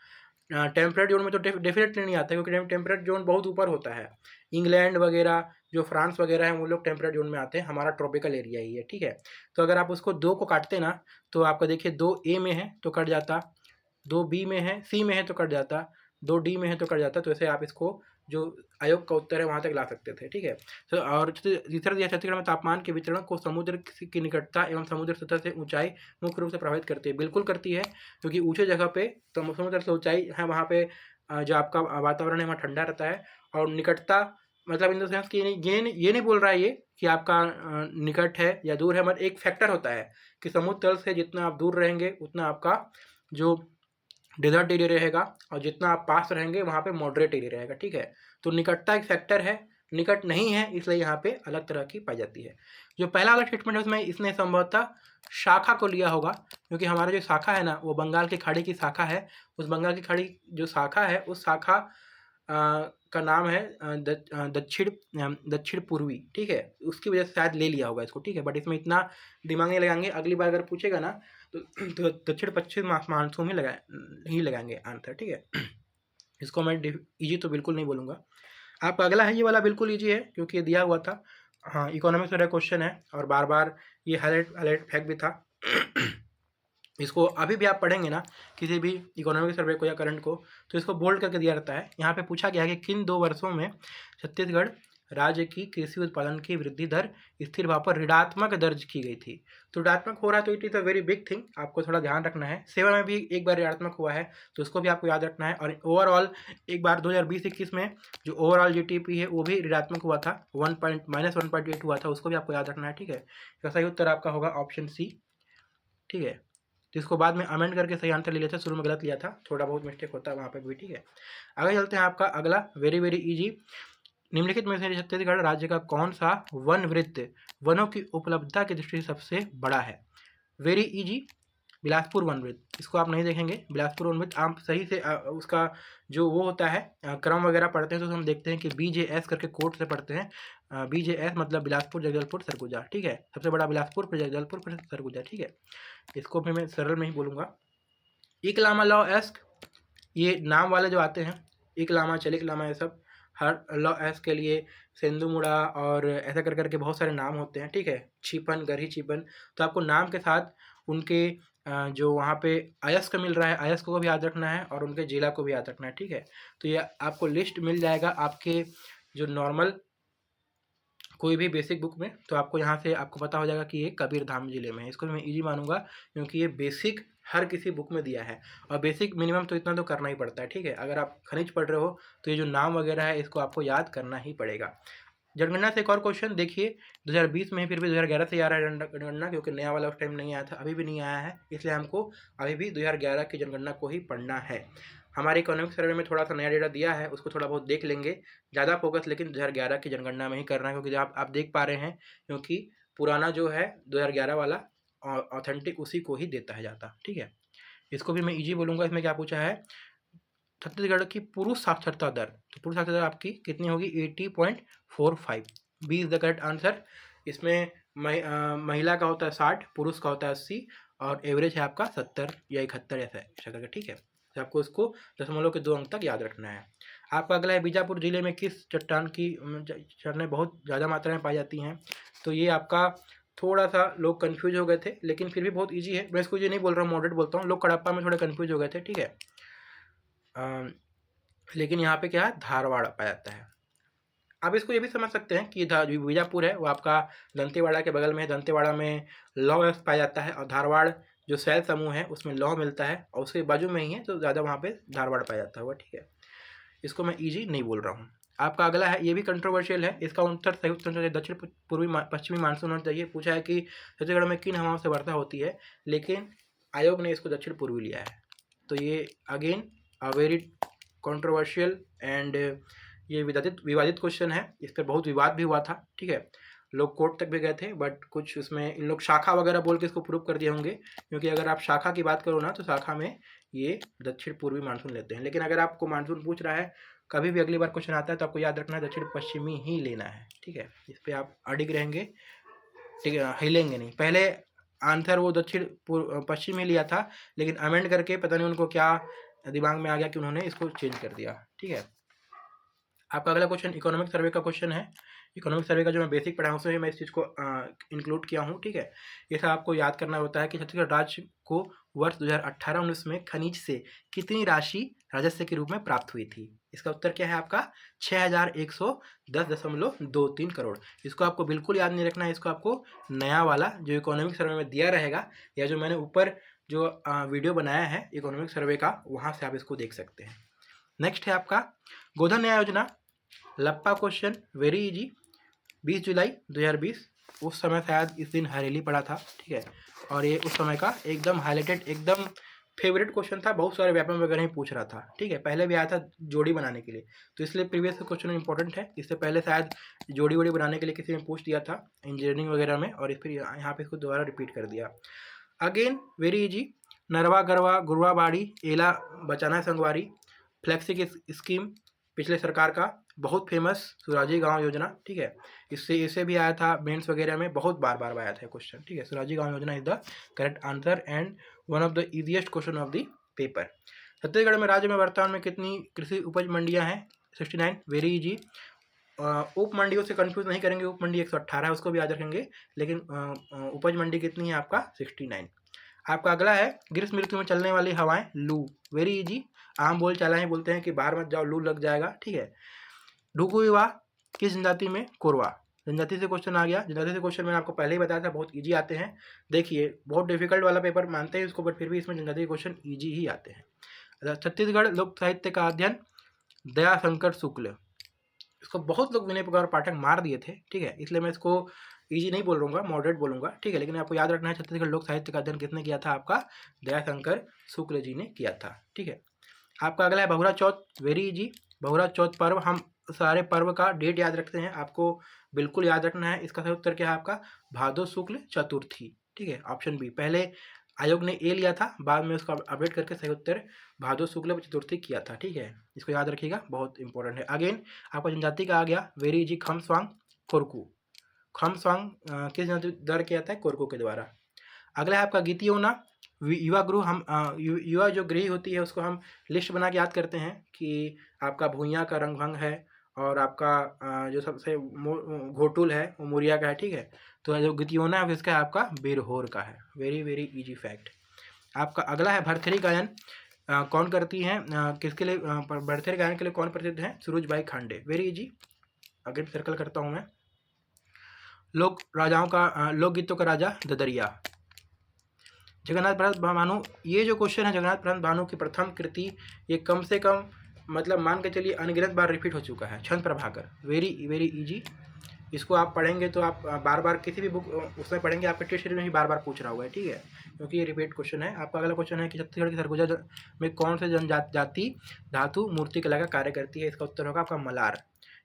टेम्परेट जोन में तो डेफिनेटली नहीं आता, क्योंकि टेम्परेट जोन बहुत ऊपर होता है। इंग्लैंड वगैरह जो फ्रांस वगैरह है वो लोग टेम्परेट जोन में आते हैं, हमारा ट्रॉपिकल एरिया ही है, ठीक है। तो अगर आप उसको 2 को काटते ना, तो आपका देखिए 2A में है तो कट जाता, 2B में है, C में है तो कट जाता, 2D में है तो कट जाता। तो ऐसे आप इसको जो आयोग का उत्तर है वहाँ तक ला सकते थे, ठीक है। तो और तीसरा दिया, छत्तीसगढ़ में तापमान के वितरण को समुद्र की निकटता एवं समुद्र सतह से ऊंचाई मुख्य रूप से प्रभावित करती है। बिल्कुल करती है, क्योंकि ऊंचे जगह पे तो समुद्र से ऊंचाई है, वहाँ पे जो आपका वातावरण है वहाँ ठंडा रहता है। और निकटता मतलब इन द सेंस कि ये नहीं बोल रहा है ये कि आपका निकट है या दूर है, मतलब एक फैक्टर होता है कि समुद्र तल से जितना आप दूर रहेंगे उतना आपका जो डेजर्ट एरिया रहेगा, और जितना आप पास रहेंगे वहाँ पे मॉडरेट एरिया रहेगा, ठीक है। तो निकटता एक फैक्टर है, निकट नहीं है, इसलिए यहाँ पे अलग तरह की पाई जाती है। जो पहला वाला स्टेटमेंट है उसमें इसने संभवतः शाखा को लिया होगा, क्योंकि हमारा जो शाखा है ना वो बंगाल की खाड़ी की शाखा है। उस बंगाल की खाड़ी जो शाखा है उस शाखा का नाम है दक्षिण पूर्वी, ठीक है। उसकी वजह से शायद ले लिया होगा इसको, ठीक है। बट इसमें इतना दिमाग नहीं लगाएंगे, अगली बार अगर पूछेगा ना तो दक्षिण पश्चिम मानसून ही लगाएंगे आंसर, ठीक है। इसको मैं इजी तो बिल्कुल नहीं बोलूँगा। आपका अगला है ये वाला बिल्कुल इजी है, क्योंकि ये दिया हुआ था। हाँ, इकोनॉमिक्स वाला क्वेश्चन है, और बार बार ये हाईलाइट फैक्ट भी था। इसको अभी भी आप पढ़ेंगे ना किसी भी इकोनॉमिक सर्वे को या करंट को, तो इसको बोल्ड करके दिया रहता है। यहाँ पे पूछा गया है कि किन 2 वर्षों में छत्तीसगढ़ राज्य की कृषि उत्पादन की वृद्धि दर स्थिर भाव पर ऋणात्मक दर्ज की गई थी। तो ऋणात्मक हो रहा है तो it is a very big thing, आपको थोड़ा ध्यान रखना है। 7 में भी एक बार ऋणात्मक हुआ है तो उसको भी आपको याद रखना है। और ओवरऑल एक बार 2020-21 में जो ओवरऑल जीडीपी है वो भी ऋणात्मक हुआ था, -1.8 हुआ था, उसको भी आपको याद रखना है, ठीक है। इसका सही उत्तर आपका होगा ऑप्शन सी, ठीक है। तो इसको बाद में अमेंड करके सही आंसर ले लेते हैं, शुरू में गलत लिया था, थोड़ा बहुत मिस्टेक होता है वहाँ पे भी, ठीक है। आगे चलते हैं, आपका अगला वेरी वेरी इजी। निम्नलिखित में से छत्तीसगढ़ राज्य का कौन सा वन वृत्त वनों की उपलब्धता की दृष्टि से सबसे बड़ा है? वेरी इजी, बिलासपुर वन वृत्त। इसको आप नहीं देखेंगे, बिलासपुर वन वृत्त आप सही से उसका जो वो होता है क्रम वगैरह पढ़ते हैं तो हम देखते हैं कि BJS करके कोड से पढ़ते हैं। BJS मतलब बिलासपुर, जगदलपुर, सरगुजा, ठीक है। सबसे बड़ा बिलासपुर, फिर जगदलपुर, फिर सरगुजा, ठीक है। इसको भी मैं सरल में ही बोलूँगा। इकलामा लॉ एस्क, ये नाम वाले जो आते हैं, इकलामा, चलिकलामा, ये सब हर लॉ एस्क के लिए सेंधु मुड़ा और ऐसा कर करके बहुत सारे नाम होते हैं, ठीक है। छिपन, गरही छिपन, तो आपको नाम के साथ उनके जो वहाँ पे अयस्क मिल रहा है, अयस्क को भी याद रखना है और उनके जिला को भी याद रखना है, ठीक है। तो ये आपको लिस्ट मिल जाएगा आपके जो नॉर्मल कोई भी बेसिक बुक में, तो आपको यहाँ से आपको पता हो जाएगा कि ये कबीरधाम जिले में है। इसको मैं इजी मानूंगा क्योंकि ये बेसिक हर किसी बुक में दिया है और बेसिक मिनिमम तो इतना तो करना ही पड़ता है, ठीक है। अगर आप खनिज पढ़ रहे हो तो ये जो नाम वगैरह है इसको आपको याद करना ही पड़ेगा। जनगणना से एक और क्वेश्चन देखिए, 2020 में ही, फिर भी 2011 से आ रहा है जनगणना, क्योंकि नया वाला उस टाइम नहीं आया था, अभी भी नहीं आया है, इसलिए हमको अभी भी 2011 की जनगणना को ही पढ़ना है। हमारे इकोनॉमिक सर्वे में थोड़ा सा नया डेटा दिया है, उसको थोड़ा बहुत देख लेंगे, ज़्यादा फोकस लेकिन 2011 की जनगणना में ही करना है, क्योंकि आप देख पा रहे हैं क्योंकि पुराना जो है 2011 वाला ऑथेंटिक उसी को ही देता है जाता, ठीक है। इसको भी मैं ईजी बोलूँगा। इसमें क्या पूछा है, छत्तीसगढ़ की पुरुष साक्षरता दर, तो पुरुष साक्षरता दर आपकी कितनी होगी? 80.45, B is the correct answer. इसमें महिला का होता है 60, पुरुष का होता है 80 और एवरेज है आपका 70 या 71 ऐसा करके, ठीक है। तो आपको इसको दशमलव के 2 अंक तक याद रखना है। आपका अगला है, बीजापुर जिले में किस चट्टान की चट्टानें बहुत ज़्यादा मात्रा में पाई जाती हैं? तो ये आपका थोड़ा सा लोग कन्फ्यूज हो गए थे, लेकिन फिर भी बहुत ईजी है। मैं इसको ये नहीं बोल रहा हूँ, मॉडरेट बोलता हूँ, लोग कडप्पा में थोड़े कन्फ्यूज हो गए थे, ठीक है। लेकिन यहाँ पे क्या है, धारवाड़ पाया जाता है। आप इसको ये भी समझ सकते हैं कि बीजापुर है वो आपका दंतेवाड़ा के बगल में है, दंतेवाड़ा में लौह पाया जाता है और धारवाड़ जो शैल समूह है उसमें लौह मिलता है और उसके बाजू में ही है, तो ज़्यादा वहाँ पे धारवाड़ पाया जाता है, ठीक है। इसको मैं ईजी नहीं बोल रहा हूँ। आपका अगला है, ये भी कंट्रोवर्शियल है, इसका उत्तर सही उत्तर दक्षिण पूर्वी पश्चिमी मानसून होना चाहिए। पूछा है कि छत्तीसगढ़ में किन हवाओं से वर्षा होती है, लेकिन आयोग ने इसको दक्षिण पूर्वी लिया है, तो ये again a very controversial and ये विवादित क्वेश्चन है। इस पर बहुत विवाद भी हुआ था, ठीक है। लोग कोर्ट तक भी गए थे, बट कुछ उसमें इन लोग शाखा वगैरह बोल के इसको प्रूव कर दिए होंगे, क्योंकि अगर आप शाखा की बात करो ना तो शाखा में ये दक्षिण पूर्वी मानसून लेते हैं। लेकिन अगर आपको मानसून पूछ रहा है कभी भी अगली बार क्वेश्चन आता है तो आपको याद रखना है दक्षिण पश्चिमी ही लेना है, ठीक है। इस पर आप अडिग रहेंगे, ठीक है, हिलेंगे नहीं। पहले आंसर वो दक्षिण पश्चिमी लिया था, लेकिन अमेंड करके पता नहीं उनको क्या दिमाग में आ गया कि उन्होंने इसको चेंज कर दिया, ठीक है। आपका अगला क्वेश्चन इकोनॉमिक सर्वे का क्वेश्चन है। इकोनॉमिक सर्वे का जो मैं बेसिक पढ़ा हूँ उसमें मैं इस चीज़ को इंक्लूड किया हूँ, ठीक है। ये सब आपको याद करना होता है कि छत्तीसगढ़ राज्य को वर्ष 2018-19 में खनिज से कितनी राशि राजस्व के रूप में प्राप्त हुई थी? इसका उत्तर क्या है आपका? 6110.23 करोड़। इसको आपको बिल्कुल याद नहीं रखना है, इसको आपको नया वाला जो इकोनॉमिक सर्वे में दिया रहेगा या जो मैंने ऊपर जो वीडियो बनाया है इकोनॉमिक सर्वे का, वहाँ से आप इसको देख सकते हैं। नेक्स्ट है आपका गोधन न्याय योजना, लप्पा क्वेश्चन, वेरी इजी। 20 जुलाई 2020, उस समय शायद इस दिन हरेली पड़ा था, ठीक है। और ये उस समय का एकदम हाईलाइटेड, एकदम फेवरेट क्वेश्चन था, बहुत सारे व्यापम वगैरह ही पूछ रहा था, ठीक है। पहले भी आया था जोड़ी बनाने के लिए, तो इसलिए प्रीवियस क्वेश्चन इंपॉर्टेंट है। इससे पहले शायद जोड़ी वोड़ी बनाने के लिए किसी ने पूछ दिया था इंजीनियरिंग वगैरह में, और फिर यहाँ पे इसको दोबारा रिपीट कर दिया। अगेन वेरी इजी, नरवा गरवा गुरवा बाड़ी एला बचाना संगवारी, फ्लेक्सी स्कीम पिछले सरकार का, बहुत फेमस सुराजी गांव योजना, ठीक है। इससे भी आया था मेंस वगैरह में, बहुत बार आया था क्वेश्चन, ठीक है। सुराजी गांव योजना is the correct answer and one of the easiest question of the paper. Chhattisgarh में राज्य में वर्तमान में कितनी कृषि उपज मंडियां हैं? 69, वेरी इजी। उप मंडियों से कंफ्यूज नहीं करेंगे, उप मंडी 118 है, उसको भी याद रखेंगे, लेकिन उपज मंडी कितनी है आपका? 69। आपका अगला है, ग्रीष्म ऋतु में चलने वाली हवाएं, लू, वेरी इजी। आम बोल चाला ही बोलते हैं कि बाहर मत जाओ लू लग जाएगा, ठीक है। ढुकू विवाह किस जनजाति में? कोरवा जनजाति से क्वेश्चन आ गया। जनजाति से क्वेश्चन मैंने आपको पहले ही बताया था, बहुत इजी आते हैं। देखिए बहुत डिफिकल्ट वाला पेपर मानते हैं इसको, बट फिर भी इसमें जनजाति के क्वेश्चन इजी ही आते हैं। छत्तीसगढ़ लोक साहित्य का अध्ययन दयाशंकर शुक्ल, इसको बहुत लोग विनय पुकार पाठक मार दिए थे, ठीक है, इसलिए मैं इसको इजी नहीं बोलूँगा, मॉडरेट बोलूँगा, ठीक है। लेकिन आपको याद रखना है छत्तीसगढ़ लोक साहित्य का अध्ययन किसने किया था? आपका दयाशंकर शुक्ल जी ने किया था, ठीक है। आपका अगला है बहुरा चौथ, वेरी इजी। बहुरा चौथ पर्व, हम सारे पर्व का डेट याद रखते हैं, आपको बिल्कुल याद रखना है। इसका सही उत्तर क्या है आपका? भादो शुक्ल चतुर्थी, ठीक है, ऑप्शन बी। पहले आयोग ने ए लिया था, बाद में उसका अपडेट करके सही उत्तर भादो शुक्ल चतुर्थी किया था, ठीक है, इसको याद रखिएगा, बहुत इंपॉर्टेंट है। अगेन आपका जनजाति का आ गया, वेरी इजी, खमस्वांग कोरकू। खमस्वांग किस जनजाति द्वारा किया था? कोरकू के द्वारा। अगला है आपका गीतियोना, युवा गृह, हम युवा जो गृह होती है उसको हम लिस्ट बना के याद करते हैं कि आपका भूइयाँ का रंगभंग है, और आपका जो सबसे घोटुल है वो मुरिया का है, ठीक है। तो जो गीतियोना है इसका आपका बिरहोर का है। Very very easy fact. आपका अगला है भरथरी गायन, कौन करती हैं? किसके लिए भरथरी गायन के लिए कौन प्रसिद्ध है? Surujbai Khande. Very easy, again circle करता हूँ मैं। लोक राजाओं का लोकगीतों का राजा ददरिया, जगन्नाथ प्रसाद भानु। ये जो क्वेश्चन है जगन्नाथ प्रसाद भानु की प्रथम कृति, ये कम से कम मतलब मान के चलिए अनगिनत बार रिपीट हो चुका है। छंद प्रभाकर, वेरी वेरी इजी, इसको आप पढ़ेंगे तो आप बार बार किसी भी बुक उसमें पढ़ेंगे, आपके टेस्ट सीरीज में ही बार बार पूछ रहा होगा, ठीक है, क्योंकि ये रिपीट क्वेश्चन है। आपका अगला क्वेश्चन है कि छत्तीसगढ़ की सरगुजा में कौन से जनजाति धातु मूर्ति कला का कार्य करती है? इसका उत्तर होगा आपका मलार।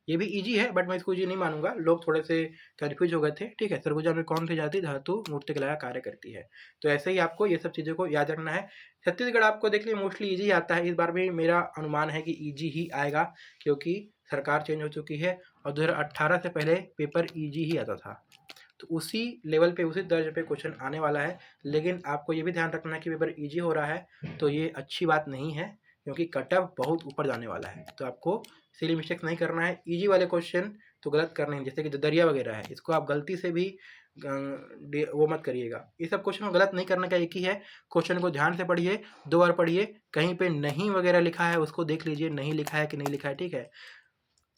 ये भी इजी है, बट मैं इसको इजी नहीं मानूंगा, लोग थोड़े से कन्फ्यूज हो गए थे, ठीक है। सरगुजा में कौन सी जाति धातु मूर्ति कला का कार्य करती है? तो ऐसे ही आपको ये सब चीज़ों को याद रखना है। छत्तीसगढ़ आपको देख लिया मोस्टली इजी आता है, इस बार भी मेरा अनुमान है कि इजी ही आएगा, क्योंकि सरकार चेंज हो चुकी है और 2018 से पहले पेपर इजी ही आता था, तो उसी लेवल पे उसी दर्ज पे क्वेश्चन आने वाला है। लेकिन आपको ये भी ध्यान रखना है कि पेपर इजी हो रहा है तो ये अच्छी बात नहीं है, क्योंकि कट ऑफ बहुत ऊपर जाने वाला है, तो आपको सिली मिस्टेक्स नहीं करना है। इजी वाले क्वेश्चन तो गलत करने हैं, जैसे कि दरिया वगैरह है, इसको आप गलती से भी वो मत करिएगा। ये सब क्वेश्चन को गलत नहीं करने का एक ही है, क्वेश्चन को ध्यान से पढ़िए, 2 बार पढ़िए, कहीं पे नहीं वगैरह लिखा है उसको देख लीजिए, नहीं लिखा है कि नहीं लिखा है, ठीक है।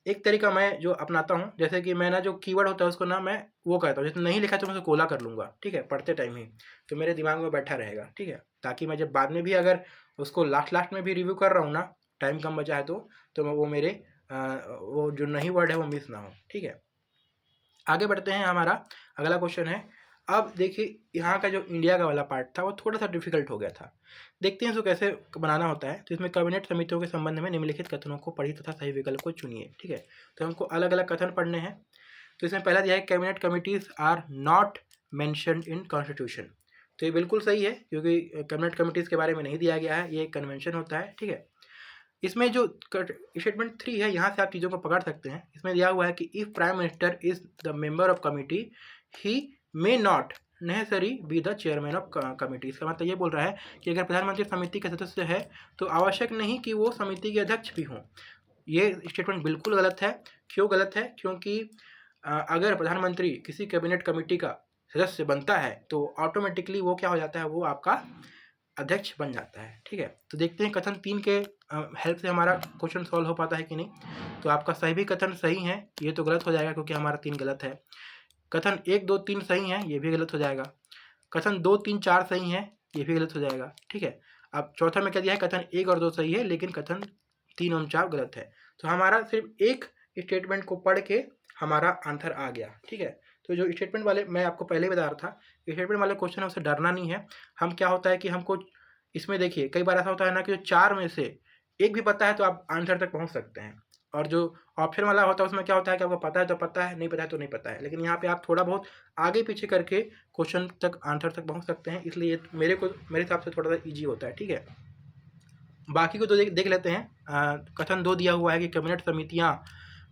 एक तरीका मैं जो अपनाता हूँ, जैसे कि मैं ना जो कीवर्ड होता है उसको ना मैं वो कहता हूँ, जैसे नहीं लिखा तो मैं उसको कोला कर लूँगा, ठीक है, पढ़ते टाइम ही, तो मेरे दिमाग में बैठा रहेगा, ठीक है, ताकि मैं जब बाद में भी अगर उसको लास्ट में भी रिव्यू कर रहा हूँ ना, टाइम कम बचा है तो मैं वो मेरे वो जो नहीं वर्ड है वो मिस ना हो, ठीक है। आगे बढ़ते हैं, हमारा अगला क्वेश्चन है। अब देखिए यहाँ का जो इंडिया का वाला पार्ट था वो थोड़ा सा डिफिकल्ट हो गया था, देखते हैं इसको कैसे बनाना होता है। तो इसमें कैबिनेट समितियों के संबंध में निम्नलिखित कथनों को पढ़िए तथा सही विकल्प को चुनिए, ठीक है। तो हमको अलग अलग कथन पढ़ने हैं। तो इसमें पहला दिया है cabinet committees are not mentioned in constitution, तो ये बिल्कुल सही है, क्योंकि कैबिनेट कमिटीज़ के बारे में नहीं दिया गया है, ये एक कन्वेंशन होता है, ठीक है। इसमें जो स्टेटमेंट 3 है, यहाँ से आप चीज़ों को पकड़ सकते हैं। इसमें दिया हुआ है कि if prime minister is the member of committee he may not necessary be the chairman of committee. इसका मतलब ये बोल रहा है कि अगर प्रधानमंत्री समिति के सदस्य है तो आवश्यक नहीं कि वो समिति के अध्यक्ष भी हों। ये स्टेटमेंट बिल्कुल गलत है। क्यों गलत है? क्योंकि अगर प्रधानमंत्री किसी कैबिनेट कमेटी का सदस्य बनता है तो ऑटोमेटिकली वो क्या हो जाता है, वो आपका अध्यक्ष बन जाता है, ठीक है। तो देखते हैं कथन 3 के हेल्प से हमारा क्वेश्चन सॉल्व हो पाता है कि नहीं। तो आपका सही भी कथन सही है, ये तो गलत हो जाएगा क्योंकि हमारा 3 गलत है। कथन 1, 2, 3 सही है, ये भी गलत हो जाएगा। कथन 2, 3, 4 सही है, ये भी गलत हो जाएगा, ठीक है। अब चौथा में क्या दिया है, कथन 1 और 2 सही है, लेकिन कथन 3 और 4 गलत है। तो हमारा सिर्फ एक स्टेटमेंट को पढ़ के हमारा आंसर आ गया, ठीक है। तो जो स्टेटमेंट वाले मैं आपको पहले बता रहा था, स्टेटमेंट वाले क्वेश्चन है उससे डरना नहीं है। हम क्या होता है कि हमको इसमें देखिए कई बार ऐसा होता है ना कि जो 4 में से एक भी पता है तो आप आंसर तक पहुंच सकते हैं, और जो ऑप्शन वाला होता है उसमें क्या होता है कि आपको पता है तो पता है, नहीं पता है तो नहीं पता है। लेकिन यहाँ पे आप थोड़ा बहुत आगे पीछे करके क्वेश्चन तक आंसर तक पहुँच सकते हैं, इसलिए मेरे हिसाब से थोड़ा सा ईजी होता है, ठीक है। बाकी को तो देख लेते हैं। कथन 2 दिया हुआ है कि कैबिनेट समितियाँ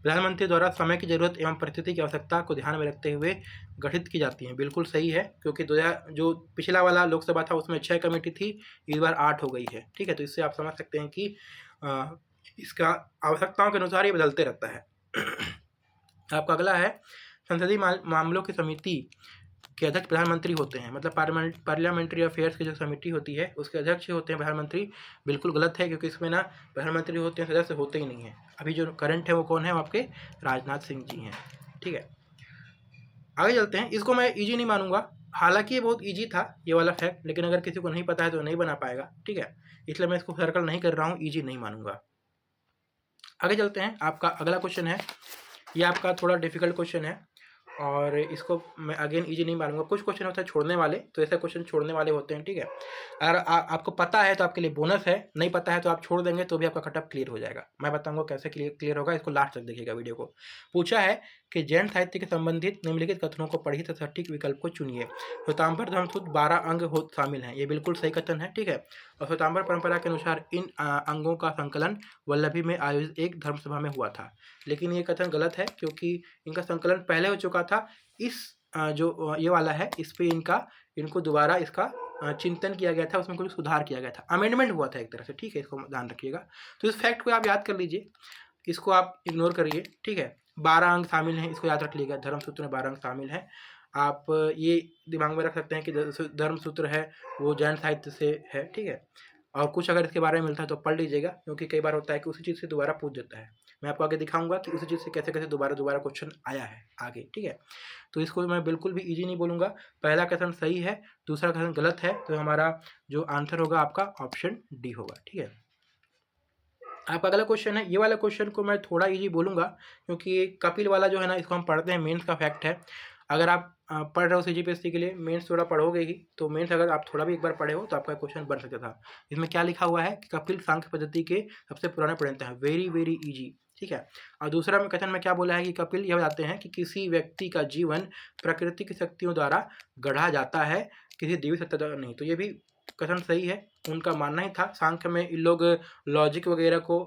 प्रधानमंत्री द्वारा समय की जरूरत एवं परिस्थिति की आवश्यकता को ध्यान में रखते हुए गठित की जाती हैं। बिल्कुल सही है, क्योंकि जो पिछला वाला लोकसभा था उसमें 6 कमेटी थी, इस बार 8 हो गई है, ठीक है। तो इससे आप समझ सकते हैं कि इसका आवश्यकताओं के अनुसार ये बदलते रहता है। आपका अगला है संसदीय मामलों की समिति के अध्यक्ष प्रधानमंत्री होते हैं, मतलब पार्लियामेंट्री अफेयर्स की जो समिति होती है उसके अध्यक्ष होते हैं प्रधानमंत्री, बिल्कुल गलत है, क्योंकि इसमें ना प्रधानमंत्री होते हैं, सदस्य होते ही नहीं है। अभी जो करंट है वो कौन है, वो आपके राजनाथ सिंह जी हैं। ठीक है, आगे चलते हैं। इसको मैं ईजी नहीं मानूंगा, हालांकि ये बहुत ईजी था ये वाला फैक्ट, लेकिन अगर किसी को नहीं पता है तो नहीं बना पाएगा। ठीक है, इसलिए मैं इसको सर्कल नहीं कर रहा हूँ, ईजी नहीं मानूंगा। आगे चलते हैं। आपका अगला क्वेश्चन है, ये आपका थोड़ा डिफिकल्ट क्वेश्चन है और इसको मैं अगेन इजी नहीं मानूंगा। कुछ क्वेश्चन होता है छोड़ने वाले, तो ऐसे क्वेश्चन छोड़ने वाले होते हैं। ठीक है, अगर आपको पता है तो आपके लिए बोनस है, नहीं पता है तो आप छोड़ देंगे तो भी आपका कटअप क्लियर हो जाएगा। मैं बताऊंगा कैसे क्लियर होगा, इसको लास्ट तक देखिएगा वीडियो को। पूछा है कि जैन साहित्य के संबंधित निम्नलिखित कथनों को पढ़िए तथा सटीक विकल्प को चुनिए। श्वेतांबर धर्मसूत्र 12 अंग हो शामिल हैं, ये बिल्कुल सही कथन है। ठीक है, और श्वेतांबर परंपरा के अनुसार इन अंगों का संकलन वल्लभी में आयोजित एक धर्मसभा में हुआ था, लेकिन ये कथन गलत है क्योंकि इनका संकलन पहले हो चुका था। इस जो ये वाला है इस पे इनको दोबारा इसका चिंतन किया गया था, उसमें कुछ सुधार किया गया था, अमेंडमेंट हुआ था एक तरह से। ठीक है, इसको ध्यान रखिएगा। तो इस फैक्ट को आप याद कर लीजिए, इसको आप इग्नोर करिए। ठीक है, 12 अंग शामिल हैं, इसको याद रख लीजिएगा, धर्मसूत्र में 12 अंग शामिल हैं। आप ये दिमाग में रख सकते हैं कि धर्मसूत्र है वो जैन साहित्य से है। ठीक है, और कुछ अगर इसके बारे में मिलता है तो पढ़ लीजिएगा, क्योंकि कई बार होता है कि उसी चीज़ से दोबारा पूछ देता है। मैं आपको आगे दिखाऊंगा कि उसी चीज़ से कैसे कैसे दोबारा क्वेश्चन आया है आगे। ठीक है, तो इसको मैं बिल्कुल भी इजी नहीं बोलूँगा। पहला कथन सही है, दूसरा कथन गलत है, तो हमारा जो आंसर होगा आपका ऑप्शन डी होगा। ठीक है, आपका अगला क्वेश्चन है, ये वाला क्वेश्चन को मैं थोड़ा इजी बोलूँगा क्योंकि कपिल वाला जो है ना, इसको हम पढ़ते हैं, मेंस का फैक्ट है। अगर आप पढ़ रहे हो सीजीपीएससी के लिए, मेंस थोड़ा पढ़ोगे ही, तो मेंस अगर आप थोड़ा भी एक बार पढ़े हो तो आपका क्वेश्चन बन सकता था। इसमें क्या लिखा हुआ है कि कपिल सांख्य पद्धति के सबसे पुराने प्रणेता हैं, वेरी वेरी ईजी। ठीक है, और दूसरा में कथन में क्या बोला है कि कपिल यह बताते हैं कि किसी व्यक्ति का जीवन प्रकृति की शक्तियों द्वारा गढ़ा जाता है, किसी देवी सत्ता द्वारा नहीं। तो ये भी कथन सही है, उनका मानना ही था। सांख्य में इन लोग लॉजिक वगैरह को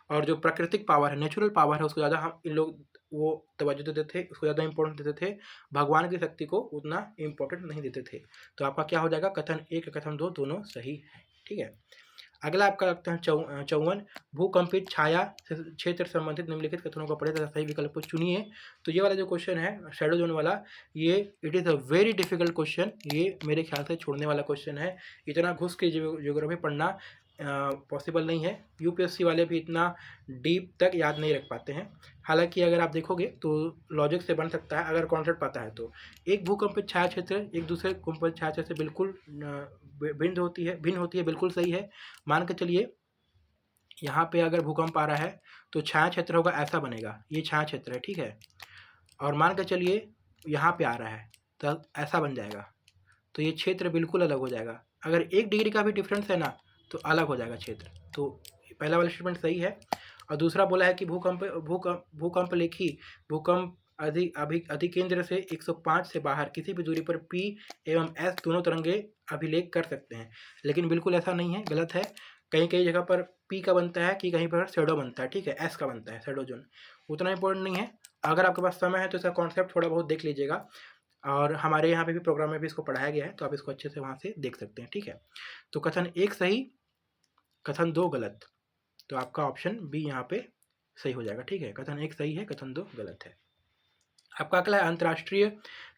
और जो प्राकृतिक पावर है, नेचुरल पावर है, उसको ज़्यादा हम इन लोग वो तवज्जो देते थे, उसको ज़्यादा इंपॉर्टेंट देते थे, भगवान की शक्ति को उतना इंपॉर्टेंट नहीं देते थे। तो आपका क्या हो जाएगा, कथन 1 कथन 2 दोनों सही है। ठीक है, अगला आपका लगता है 54, भूकंपित छाया क्षेत्र संबंधित निम्नलिखित कथनों को पढ़े तथा सही विकल्प को चुनिए। तो ये वाला जो क्वेश्चन है शैडो जोन वाला, ये it is a very difficult question, ये मेरे ख्याल से छोड़ने वाला क्वेश्चन है। इतना घुस के ज्योग्राफी पढ़ना पॉसिबल नहीं है, यूपीएससी वाले भी इतना डीप तक याद नहीं रख पाते हैं। हालांकि अगर आप देखोगे तो लॉजिक से बन सकता है अगर कॉन्सेप्ट पता है तो। एक भूकंपित छाया क्षेत्र एक दूसरे भूकंपित छाया क्षेत्र से बिल्कुल भिन्न होती है, बिल्कुल सही है। मान के चलिए यहाँ पे अगर भूकंप आ रहा है तो छाया क्षेत्र होगा, ऐसा बनेगा, ये छाया क्षेत्र है। ठीक है, और मान के चलिए यहाँ पे आ रहा है तो ऐसा बन जाएगा, तो ये क्षेत्र बिल्कुल अलग हो जाएगा। अगर 1 डिग्री का भी डिफरेंस है ना तो अलग हो जाएगा क्षेत्र। तो पहला वाला स्टेटमेंट सही है। और दूसरा बोला है कि भूकंप लेखी भूकंप अधिकेंद्र से 105 से बाहर किसी भी दूरी पर P एवं S दोनों तरंगे अभिलेख कर सकते हैं, लेकिन बिल्कुल ऐसा नहीं है, गलत है। कहीं जगह पर P का बनता है कि कहीं पर शैडो बनता है। ठीक है, S का बनता है शैडो जोन, उतना इंपॉर्टेंट नहीं है। अगर आपके पास समय है तो इसका कॉन्सेप्ट थोड़ा बहुत देख लीजिएगा, और हमारे यहाँ पे भी प्रोग्राम में भी इसको पढ़ाया गया है, तो आप इसको अच्छे से वहाँ से देख सकते हैं। ठीक है, तो कथन 1 सही, कथन 2 गलत, तो आपका ऑप्शन बी यहाँ पे सही हो जाएगा। ठीक है, कथन 1 सही है, कथन 2 गलत है। आपका अगला है, अंतर्राष्ट्रीय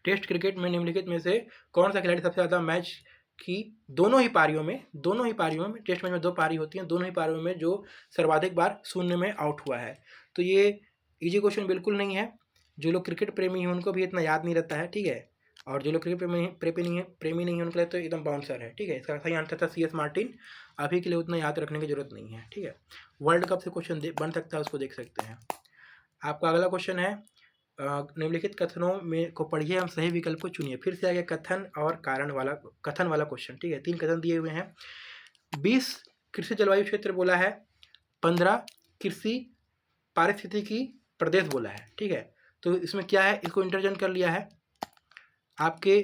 टेस्ट क्रिकेट में निम्नलिखित में से कौन सा खिलाड़ी सबसे ज़्यादा मैच की दोनों ही पारियों में टेस्ट मैच में 2 पारी होती हैं, दोनों ही पारियों में जो सर्वाधिक बार शून्य में आउट हुआ है। तो ये इजी क्वेश्चन बिल्कुल नहीं है, जो लोग क्रिकेट प्रेमी हैं उनको भी इतना याद नहीं रहता है। ठीक है, और जो लोग क्रिकेट प्रेमी नहीं है उनके लिए तो एकदम बाउंसर है। ठीक है, इसका सही आंसर था CS मार्टिन, अभी के लिए उतना याद रखने की जरूरत नहीं है। ठीक है, वर्ल्ड कप से क्वेश्चन बन सकता है, उसको देख सकते हैं। आपका अगला क्वेश्चन है, निम्नलिखित कथनों में को पढ़िए हम सही विकल्प को चुनिए। फिर से आ गया कथन और कारण वाला क्वेश्चन। ठीक है, 3 कथन दिए हुए हैं। 20 कृषि जलवायु क्षेत्र बोला है, 15 कृषि पारिस्थितिकी प्रदेश बोला है। ठीक है, तो इसमें क्या है, इसको इंटरजेक्ट कर लिया है। आपके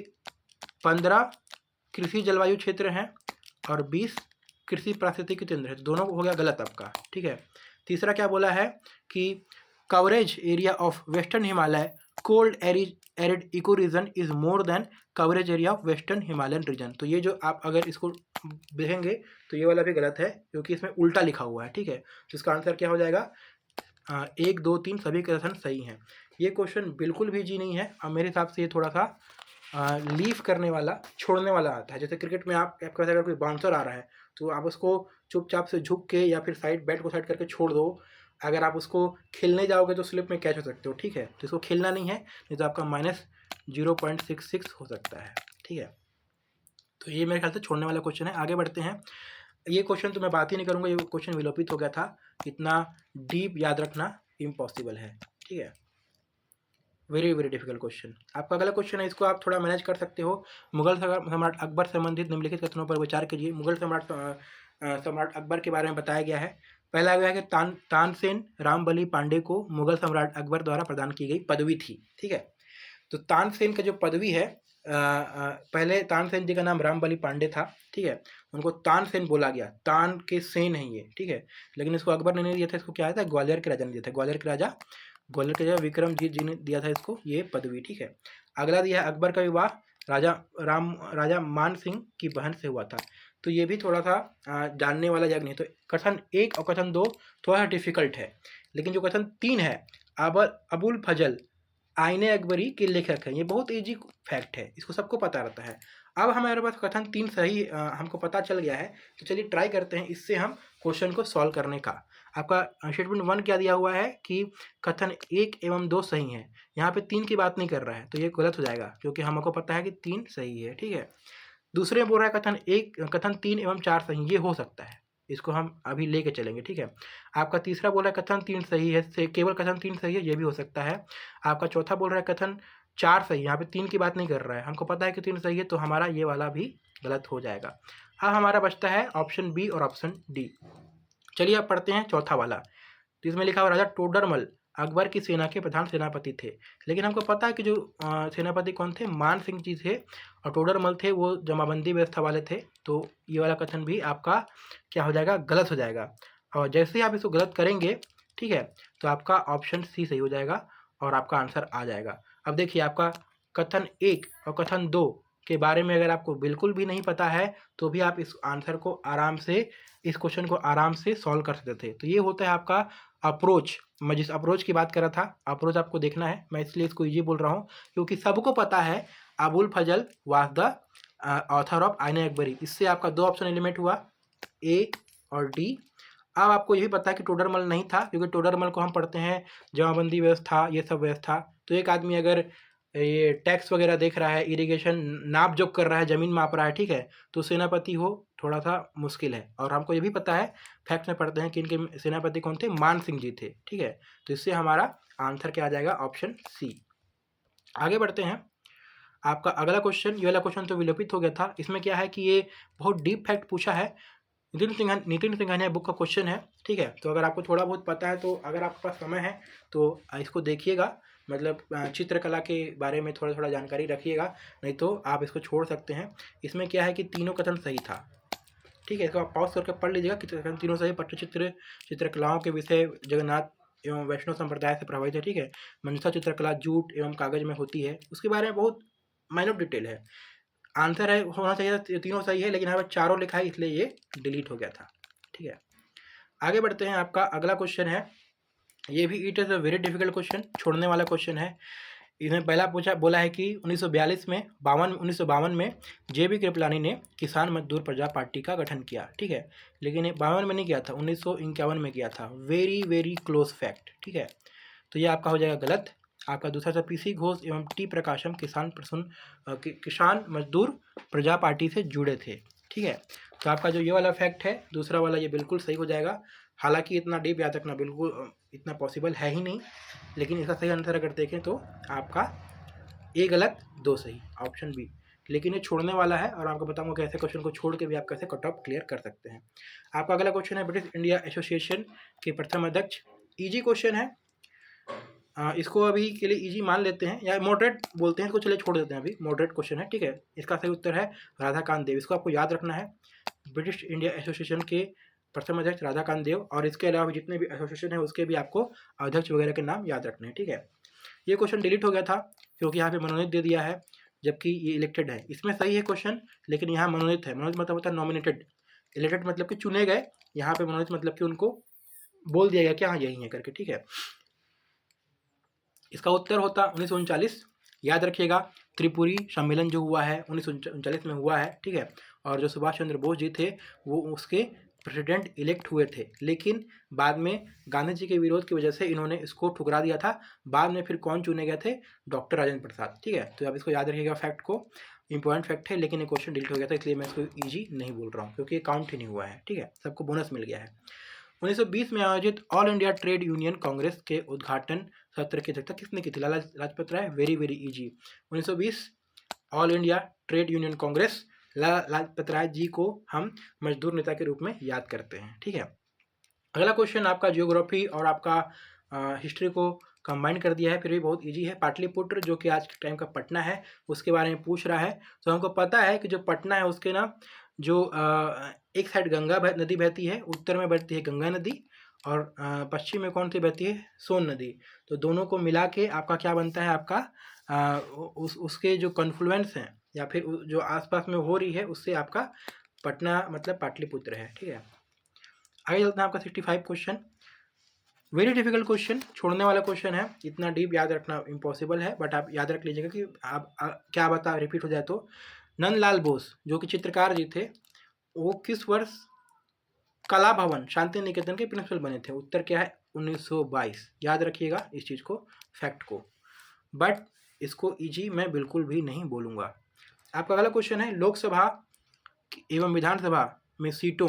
15 कृषि जलवायु क्षेत्र हैं और 20 कृषि पारिस्थितिकी केंद्र है, तो दोनों हो गया गलत आपका। ठीक है, तीसरा क्या बोला है कि coverage area of western Himalaya cold arid eco region is more than coverage area of western Himalayan region. तो ये जो आप अगर इसको देखेंगे तो ये वाला भी गलत है, क्योंकि इसमें उल्टा लिखा हुआ है। ठीक है, तो इसका आंसर क्या हो जाएगा, 1 2 3 सभी कथन सही हैं। ये क्वेश्चन बिल्कुल भी जी नहीं है, और मेरे हिसाब से ये थोड़ा सा लीव करने वाला, छोड़ने वाला आता है। जैसे क्रिकेट में आपके पास अगर कोई बाउंसर आ रहा है तो आप उसको चुपचाप से झुक के या फिर साइड बैट को साइड करके छोड़ दो। अगर आप उसको खेलने जाओगे तो स्लिप में कैच हो सकते हो, ठीक है। तो इसको खेलना नहीं है, नहीं तो आपका -0.66 हो सकता है, ठीक है। तो ये मेरे ख्याल से छोड़ने वाला क्वेश्चन है। आगे बढ़ते हैं। ये क्वेश्चन तो मैं बात ही नहीं करूँगा, ये क्वेश्चन विलोपित हो गया था। इतना डीप याद रखना इम्पॉसिबल है, ठीक है। Very very difficult question. आपका अगला क्वेश्चन है, इसको आप थोड़ा मैनेज कर सकते हो। मुगल सम्राट अकबर से संबंधित निम्नलिखित कथनों पर विचार कीजिए। मुगल सम्राट अकबर के बारे में बताया गया है। पहला गया है कि तानसेन रामबली पांडे को मुगल सम्राट अकबर द्वारा प्रदान की गई पदवी थी, ठीक है। तो तानसेन का जो पदवी है, पहले तानसेन जी का नाम रामबली पांडे था, ठीक है। उनको तानसेन बोला गया, तान के सेन है ये, ठीक है। लेकिन इसको अकबर ने नहीं दिया था, इसको क्या था, ग्वालियर के राजा ने दिया था। ग्वालियर के राजा विक्रमजीत जी ने दिया था इसको ये पदवी, ठीक है। अगला दिया है, अकबर का विवाह राजा मान सिंह की बहन से हुआ था। तो ये भी थोड़ा सा जानने वाला जग नहीं। तो कथन 1 और कथन 2 थोड़ा सा डिफिकल्ट है, लेकिन जो कथन 3 है, अबुल फजल आईने अकबरी के लेखक हैं, ये बहुत इजी फैक्ट है, इसको सबको पता रहता है। अब हमारे पास कथन 3 सही हमको पता चल गया है, तो चलिए ट्राई करते हैं इससे हम क्वेश्चन को सॉल्व करने का। आपका स्टेटमेंट 1 क्या दिया हुआ है कि कथन 1 एवं 2 सही है। यहाँ पे 3 की बात नहीं कर रहा है, तो ये गलत हो जाएगा, क्योंकि हमको पता है कि 3 सही है, ठीक है। दूसरे में बोल रहा है कथन 3 एवं 4 सही, ये हो सकता है, इसको हम अभी लेके चलेंगे, ठीक है। आपका तीसरा बोल रहा है कथन 3 सही है, से केवल कथन 3 सही है, ये भी हो सकता है। आपका चौथा बोल रहा है कथन 4 सही, यहाँ पे 3 की बात नहीं कर रहा है, हमको पता है कि 3 सही है, तो हमारा ये वाला भी गलत हो जाएगा। अब हमारा बचता है ऑप्शन बी और ऑप्शन डी। चलिए अब पढ़ते हैं चौथा वाला। जिसमें लिखा हुआ राजा टोडरमल अकबर की सेना के प्रधान सेनापति थे। लेकिन हमको पता है कि जो सेनापति कौन थे, मान सिंह जी थे, और टोडरमल थे वो जमाबंदी व्यवस्था वाले थे। तो ये वाला कथन भी आपका क्या हो जाएगा, गलत हो जाएगा। और जैसे ही आप इसको गलत करेंगे, ठीक है, तो आपका ऑप्शन सी सही हो जाएगा और आपका आंसर आ जाएगा। अब देखिए, आपका कथन 1 और कथन 2 के बारे में अगर आपको बिल्कुल भी नहीं पता है, तो भी आप इस आंसर को आराम से, इस क्वेश्चन को आराम से सॉल्व कर सकते थे। तो ये होता है आपका अप्रोच। मैं जिस अप्रोच की बात कर रहा था, अप्रोच आपको देखना है, मैं इसलिए इसको इजी बोल रहा हूँ क्योंकि सबको पता है अबुल फजल वाज द ऑथर ऑफ आईने अकबरी। इससे आपका 2 ऑप्शन एलिमिनेट हुआ, ए और डी। अब आपको ये भी पता है कि टोडरमल नहीं था, क्योंकि टोडरमल को हम पढ़ते हैं जमाबंदी व्यवस्था, ये सब व्यवस्था। तो एक आदमी अगर ये टैक्स वगैरह देख रहा है, इरिगेशन नाप जोक कर रहा है, ज़मीन माप रहा है, ठीक है, तो सेनापति हो थोड़ा सा मुश्किल है। और हमको ये भी पता है, फैक्ट में पढ़ते हैं कि इनके सेनापति कौन थे, मान सिंह जी थे, ठीक है। तो इससे हमारा आंसर क्या आ जाएगा, ऑप्शन सी। आगे बढ़ते हैं। आपका अगला क्वेश्चन, ये वाला क्वेश्चन तो विलोपित हो गया था। इसमें क्या है कि ये बहुत डीप फैक्ट पूछा है, नितिन सिंघानिया बुक का क्वेश्चन है, ठीक है। तो अगर आपको थोड़ा बहुत पता है, तो अगर आपके पास समय है तो इसको देखिएगा, मतलब चित्रकला के बारे में थोड़ा थोड़ा जानकारी रखिएगा, नहीं तो आप इसको छोड़ सकते हैं। इसमें क्या है कि तीनों कथन सही था, ठीक है। इसको आप पॉज करके पढ़ लीजिएगा कि कथन तीनों सही। पट्टचित्र चित्रकलाओं के विषय जगन्नाथ एवं वैष्णव संप्रदाय से प्रभावित है, ठीक है। मंजुषा चित्रकला जूट एवं कागज में होती है, उसके बारे में बहुत माइन्यूट डिटेल है। आंसर है होना चाहिए था, तीनों सही है, लेकिन यहाँ पर चारों लिखा है, इसलिए ये डिलीट हो गया था, ठीक है। आगे बढ़ते हैं। आपका अगला क्वेश्चन है, ये भी it is a very difficult question, छोड़ने वाला क्वेश्चन है। इसमें पहला बोला है कि 1952 में JB कृपलानी ने किसान मजदूर प्रजा पार्टी का गठन किया, ठीक है। लेकिन ये 52 में नहीं किया था, 1951 में किया था। वेरी वेरी क्लोज फैक्ट, ठीक है। तो ये आपका हो जाएगा गलत। आपका दूसरा था PC घोष एवं T प्रकाशम किसान मजदूर प्रजा पार्टी से जुड़े थे, ठीक है। तो आपका जो ये वाला फैक्ट है, दूसरा वाला, ये बिल्कुल सही हो जाएगा। हालांकि इतना डीप याद रखना बिल्कुल इतना पॉसिबल है ही नहीं, लेकिन इसका सही आंसर अगर देखें तो आपका ए गलत, 2 सही, ऑप्शन बी। लेकिन ये छोड़ने वाला है, और आपको बताऊंगा कैसे क्वेश्चन को छोड़ के भी आप कैसे कट ऑफ क्लियर कर सकते हैं। आपका अगला क्वेश्चन है, ब्रिटिश इंडिया एसोसिएशन के प्रथम अध्यक्ष। इजी क्वेश्चन है, इसको अभी के लिए इजी मान लेते हैं, या मॉडरेट बोलते हैं इसको, चलिए छोड़ देते हैं अभी। मॉडरेट क्वेश्चन है, ठीक है। इसका सही उत्तर है राधाकांत देव। इसको आपको याद रखना है, ब्रिटिश इंडिया एसोसिएशन के प्रथम अध्यक्ष राधाकांत देव, और इसके अलावा जितने भी एसोसिएशन है उसके भी आपको अध्यक्ष वगैरह के नाम याद रखने हैं, ठीक है। ये क्वेश्चन डिलीट हो गया था क्योंकि यहाँ पे मनोनीत दे दिया है, जबकि ये इलेक्टेड है। इसमें सही है क्वेश्चन, लेकिन यहाँ मनोनीत है। मनोनीत मतलब होता है नॉमिनेटेड, इलेक्टेड मतलब कि चुने गए, यहाँ पे मनोनीत मतलब कि उनको बोल दिया गया कि हाँ यही है करके, ठीक है। इसका उत्तर होता 1939 याद रखिएगा त्रिपुरी सम्मेलन जो हुआ है 1939 में हुआ है, ठीक है। और जो सुभाष चंद्र बोस जी थे वो उसके प्रेसिडेंट इलेक्ट हुए थे, लेकिन बाद में गांधी जी के विरोध की वजह से इन्होंने इसको ठुकरा दिया था। बाद में फिर कौन चुने गए थे? डॉक्टर राजेंद्र प्रसाद, ठीक है। तो अब इसको याद रखिएगा, फैक्ट को, इंपॉर्टेंट फैक्ट है, लेकिन ये क्वेश्चन डिलीट हो गया था, इसलिए मैं इसको ईजी नहीं बोल रहा हूँ क्योंकि ये काउंट ही नहीं हुआ है, ठीक है, सबको बोनस मिल गया है। 1920 में आयोजित All India Trade Union Congress के उद्घाटन सत्र की अध्यक्षता किसने की थी? Lala Lajpat Rai. Very very easy. 1920 All India Trade Union Congress, Lala Lajpat Rai ji को हम मजदूर नेता के रूप में याद करते हैं, ठीक है। अगला क्वेश्चन आपका जियोग्राफी और आपका हिस्ट्री को कंबाइन कर दिया है, फिर भी बहुत इजी है। पाटलिपुत्र जो कि आज के टाइम का पटना है उसके बारे में पूछ रहा है। तो हमको पता है कि जो पटना है उसके ना जो एक साइड गंगा नदी बहती है, उत्तर में बहती है गंगा नदी, और पश्चिम में कौन सी बहती है? सोन नदी। तो दोनों को मिला के आपका क्या बनता है? आपका उसके जो कन्फ्लुएंस हैं या फिर जो आसपास में हो रही है उससे आपका पटना मतलब पाटलिपुत्र है, ठीक है। आगे चलते हैं आपका 65 क्वेश्चन। वेरी डिफिकल्ट क्वेश्चन, छोड़ने वाला क्वेश्चन है, इतना डीप याद रखना इम्पॉसिबल है, बट आप याद रख लीजिएगा कि आप क्या बता रिपीट हो जाए तो। नंदलाल बोस जो कि चित्रकार जी थे, वो किस वर्ष कला भवन शांति निकेतन के प्रिंसिपल बने थे? उत्तर क्या है? 1922। याद रखिएगा इस चीज़ को, फैक्ट को, बट इसको इजी मैं बिल्कुल भी नहीं बोलूँगा। आपका अगला क्वेश्चन है, लोकसभा एवं विधानसभा में सीटों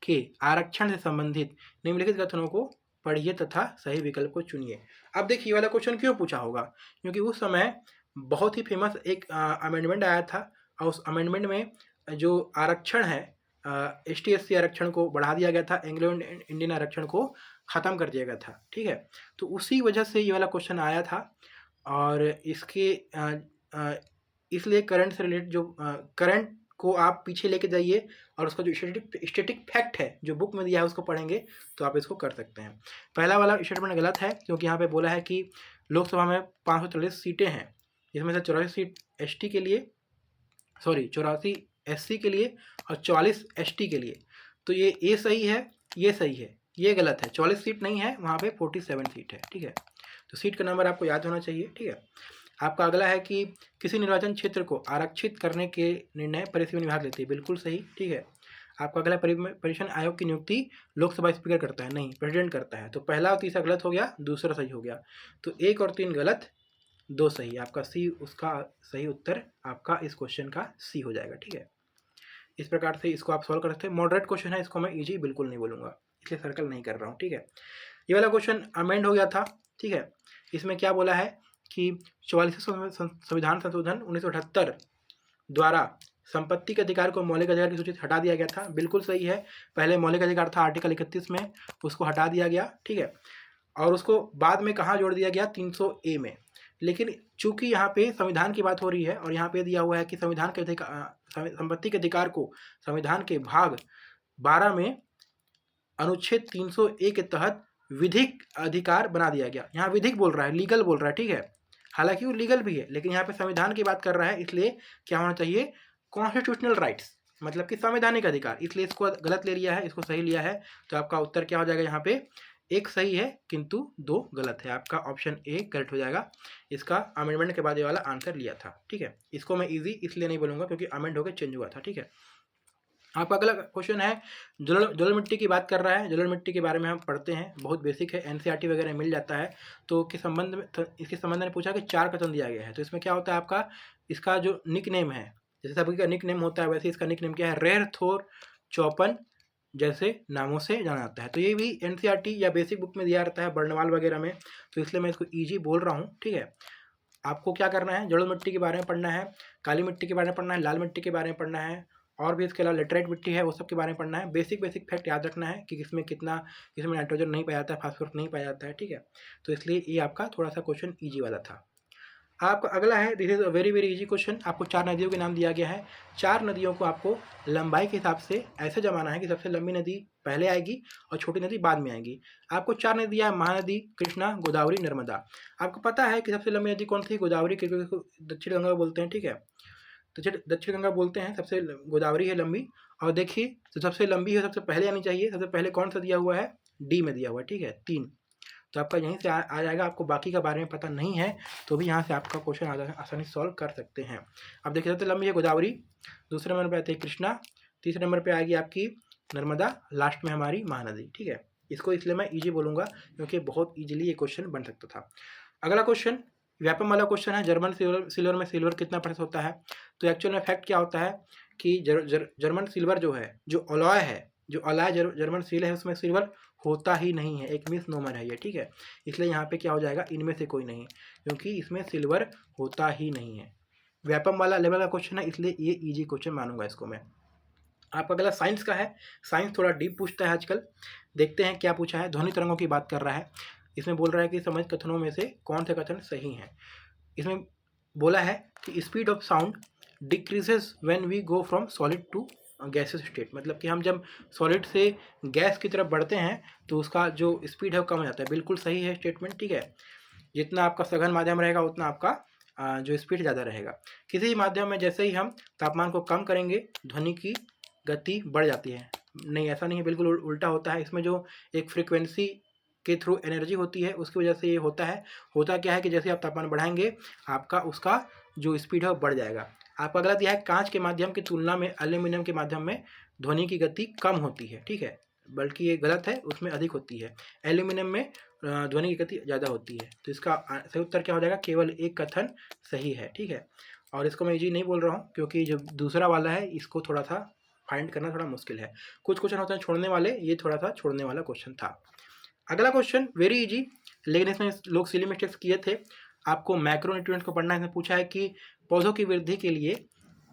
के आरक्षण से संबंधित निम्नलिखित कथनों को पढ़िए तथा सही विकल्प को चुनिए। अब देखिए वाला क्वेश्चन क्यों पूछा होगा, क्योंकि उस समय बहुत ही फेमस एक अमेंडमेंट आया था, और उस अमेंडमेंट में जो आरक्षण है ST SC आरक्षण को बढ़ा दिया गया था, एंग्लो इंडियन आरक्षण को ख़त्म कर दिया गया था, ठीक है। तो उसी वजह से ये वाला क्वेश्चन आया था, और इसके इसलिए करंट से रिलेटेड जो करंट को आप पीछे लेके जाइए और उसका जो स्टैटिक फैक्ट है जो बुक में दिया है उसको पढ़ेंगे तो आप इसको कर सकते हैं। पहला वाला स्टेटमेंट गलत है, क्योंकि यहाँ पे बोला है कि लोकसभा में 540 सीटें हैं, जिसमें से 84 सीट ST के लिए, सॉरी 84 SC के लिए और 44 ST के लिए। तो ये सही है, ये सही है, ये गलत है। 44 सीट नहीं है, वहाँ पे 47 सीट है, ठीक है। तो सीट का नंबर आपको याद होना चाहिए, ठीक है। आपका अगला है कि किसी निर्वाचन क्षेत्र को आरक्षित करने के निर्णय परिसीमन विभाग लेती है, बिल्कुल सही, ठीक है। आपका अगला परिषद आयोग की नियुक्ति लोकसभा स्पीकर करता है, नहीं प्रेसिडेंट करता है। तो पहला और तीसरा गलत हो गया, दूसरा सही हो गया। तो 1 और 3 गलत, 2 सही। आपका सी, उसका सही उत्तर आपका इस क्वेश्चन का सी हो जाएगा, ठीक है। इस प्रकार से इसको आप सॉल्व कर सकते हैं। मॉडरेट क्वेश्चन है, इसको मैं इजी बिल्कुल नहीं बोलूँगा, इसलिए सर्कल नहीं कर रहा हूँ, ठीक है। ये वाला क्वेश्चन अमेंड हो गया था, ठीक है। इसमें क्या बोला है कि 44वें संविधान संशोधन 1978 द्वारा संपत्ति के अधिकार को मौलिक अधिकार की सूची से हटा दिया गया था, बिल्कुल सही है। पहले मौलिक अधिकार था आर्टिकल 31 में, उसको हटा दिया गया, ठीक है। और उसको बाद में कहाँ जोड़ दिया गया? 300A में। लेकिन चूंकि यहाँ पे संविधान की बात हो रही है और यहाँ पे दिया हुआ है कि संविधान के संपत्ति के अधिकार को संविधान के भाग 12 में अनुच्छेद 300A के तहत विधिक अधिकार बना दिया गया। यहाँ विधिक बोल रहा है, लीगल बोल रहा है, ठीक है। हालांकि वो लीगल भी है, लेकिन यहाँ पे संविधान की बात कर रहा है, इसलिए क्या होना चाहिए? कॉन्स्टिट्यूशनल राइट्स, मतलब कि संवैधानिक अधिकार, इसलिए इसको गलत ले लिया है, इसको सही लिया है। तो आपका उत्तर क्या हो जाएगा? यहाँ पे 1 सही है किंतु 2 गलत है। आपका ऑप्शन A करेक्ट हो जाएगा। इसका अमेंडमेंट के बाद ये वाला आंसर लिया था, ठीक है। इसको मैं इजी इसलिए नहीं बोलूँगा क्योंकि अमेंड होकर चेंज हुआ था, ठीक है। आपका अगला क्वेश्चन है, जलोढ़ मिट्टी की बात कर रहा है। जलोढ़ मिट्टी के बारे में हम पढ़ते हैं, बहुत बेसिक है, NCERT वगैरह मिल जाता है। तो इसके संबंध में पूछा कि 4 कथन दिया गया है। तो इसमें क्या होता है आपका, इसका जो निक नेम है, जैसे सभी का निक नेम होता है वैसे इसका निक नेम क्या है? रेर, थोर, चौपन जैसे नामों से जाना जाता है। तो ये भी NCERT या बेसिक बुक में दिया रहता है, बर्नवाल वगैरह में, तो इसलिए मैं इसको ईजी बोल रहा हूँ, ठीक है। आपको क्या करना है? जलोढ़ मिट्टी के बारे में पढ़ना है, काली मिट्टी के बारे में पढ़ना है, लाल मिट्टी के बारे में पढ़ना है, और भी इसके अलावा लेटराइट मिट्टी है वो सब के बारे में पढ़ना है। बेसिक फैक्ट याद रखना है कि किसमें कितना, इसमें नाइट्रोजन नहीं पाया जाता है, फास्फोरस नहीं पाया जाता है, ठीक है। तो इसलिए ये आपका थोड़ा सा क्वेश्चन ईजी वाला था। आपका अगला है, this is a very very easy question. आपको 4 नदियों के नाम दिया गया है। 4 नदियों को आपको लंबाई के हिसाब से ऐसे जमाना है कि सबसे लंबी नदी पहले आएगी और छोटी नदी बाद में आएगी। आपको 4 नदियाँ, महानदी, कृष्णा, गोदावरी, नर्मदा। आपको पता है कि सबसे लंबी नदी कौन सी? गोदावरी, क्योंकि उसको दक्षिण गंगा बोलते हैं, ठीक है। तो दक्षिण गंगा बोलते हैं, सबसे गोदावरी है लंबी। और देखिए तो सबसे लंबी है, सबसे पहले आनी चाहिए। सबसे पहले कौन सा दिया हुआ है? D में दिया हुआ है, ठीक है, 3। तो आपका यहीं से आ जाएगा। आपको बाकी का बारे में पता नहीं है तो भी यहाँ से आपका क्वेश्चन आसानी से सॉल्व कर सकते हैं। अब देखिए सबसे लंबी है गोदावरी, दूसरे नंबर पर आती है कृष्णा, तीसरे नंबर पर आएगी आपकी नर्मदा, लास्ट में हमारी महानदी। ठीक है, इसको इसलिए मैं ईजी बोलूँगा क्योंकि बहुत ईजिली ये क्वेश्चन बन सकता था। अगला क्वेश्चन व्यापम वाला क्वेश्चन है, जर्मन सिल्वर में सिल्वर कितना प्रतिशत होता है। तो एक्चुअल में फैक्ट क्या होता है कि जर्मन सिल्वर जो है, जो अलॉय है, जो अलॉय जर्मन स्टील है उसमें सिल्वर होता ही नहीं है, एक मिस नोमर है ये। ठीक है, इसलिए यहाँ पे क्या हो जाएगा, इनमें से कोई नहीं, क्योंकि इसमें सिल्वर होता ही नहीं है। व्यापम वाला लेवल का क्वेश्चन है इसलिए ये ईजी क्वेश्चन मानूंगा इसको मैं। आपका अगला साइंस का है, साइंस थोड़ा डीप पूछता है आजकल, देखते हैं क्या पूछा है। ध्वनि तरंगों की बात कर रहा है, इसमें बोल रहा है कि समझ कथनों में से कौन से कथन सही हैं। इसमें बोला है कि speed of sound decreases when we go from solid to gases state, मतलब कि हम जब सॉलिड से गैस की तरफ बढ़ते हैं तो उसका जो स्पीड है वो कम हो जाता है। बिल्कुल सही है स्टेटमेंट। ठीक है, जितना आपका सघन माध्यम रहेगा उतना आपका जो स्पीड ज़्यादा रहेगा। किसी भी माध्यम में जैसे ही हम तापमान को कम करेंगे ध्वनि की गति बढ़ जाती है। नहीं, ऐसा नहीं है, बिल्कुल उल्टा होता है। इसमें जो एक फ्रिक्वेंसी के थ्रू एनर्जी होती है उसकी वजह से ये होता है। होता क्या है कि जैसे आप तापमान बढ़ाएंगे आपका उसका जो स्पीड है वो बढ़ जाएगा। आपका गलत यह है, कांच के माध्यम की तुलना में एल्यूमिनियम के माध्यम में ध्वनि की गति कम होती है। ठीक है, बल्कि ये गलत है, उसमें अधिक होती है। एल्यूमिनियम में ध्वनि की गति ज़्यादा होती है। तो इसका सही उत्तर क्या हो जाएगा, केवल एक कथन सही है। ठीक है, और इसको मैं इजी नहीं बोल रहा हूँ क्योंकि जो दूसरा वाला है इसको थोड़ा सा फाइंड करना थोड़ा मुश्किल है। कुछ क्वेश्चन होते हैं छोड़ने वाले, ये थोड़ा सा छोड़ने वाला क्वेश्चन था। अगला क्वेश्चन वेरी इजी, लेकिन इसमें लोग सिली मिस्टेक्स किए थे। आपको मैक्रो न्यूट्रिएंट्स को पढ़ना है। इसमें पूछा है कि पौधों की वृद्धि के लिए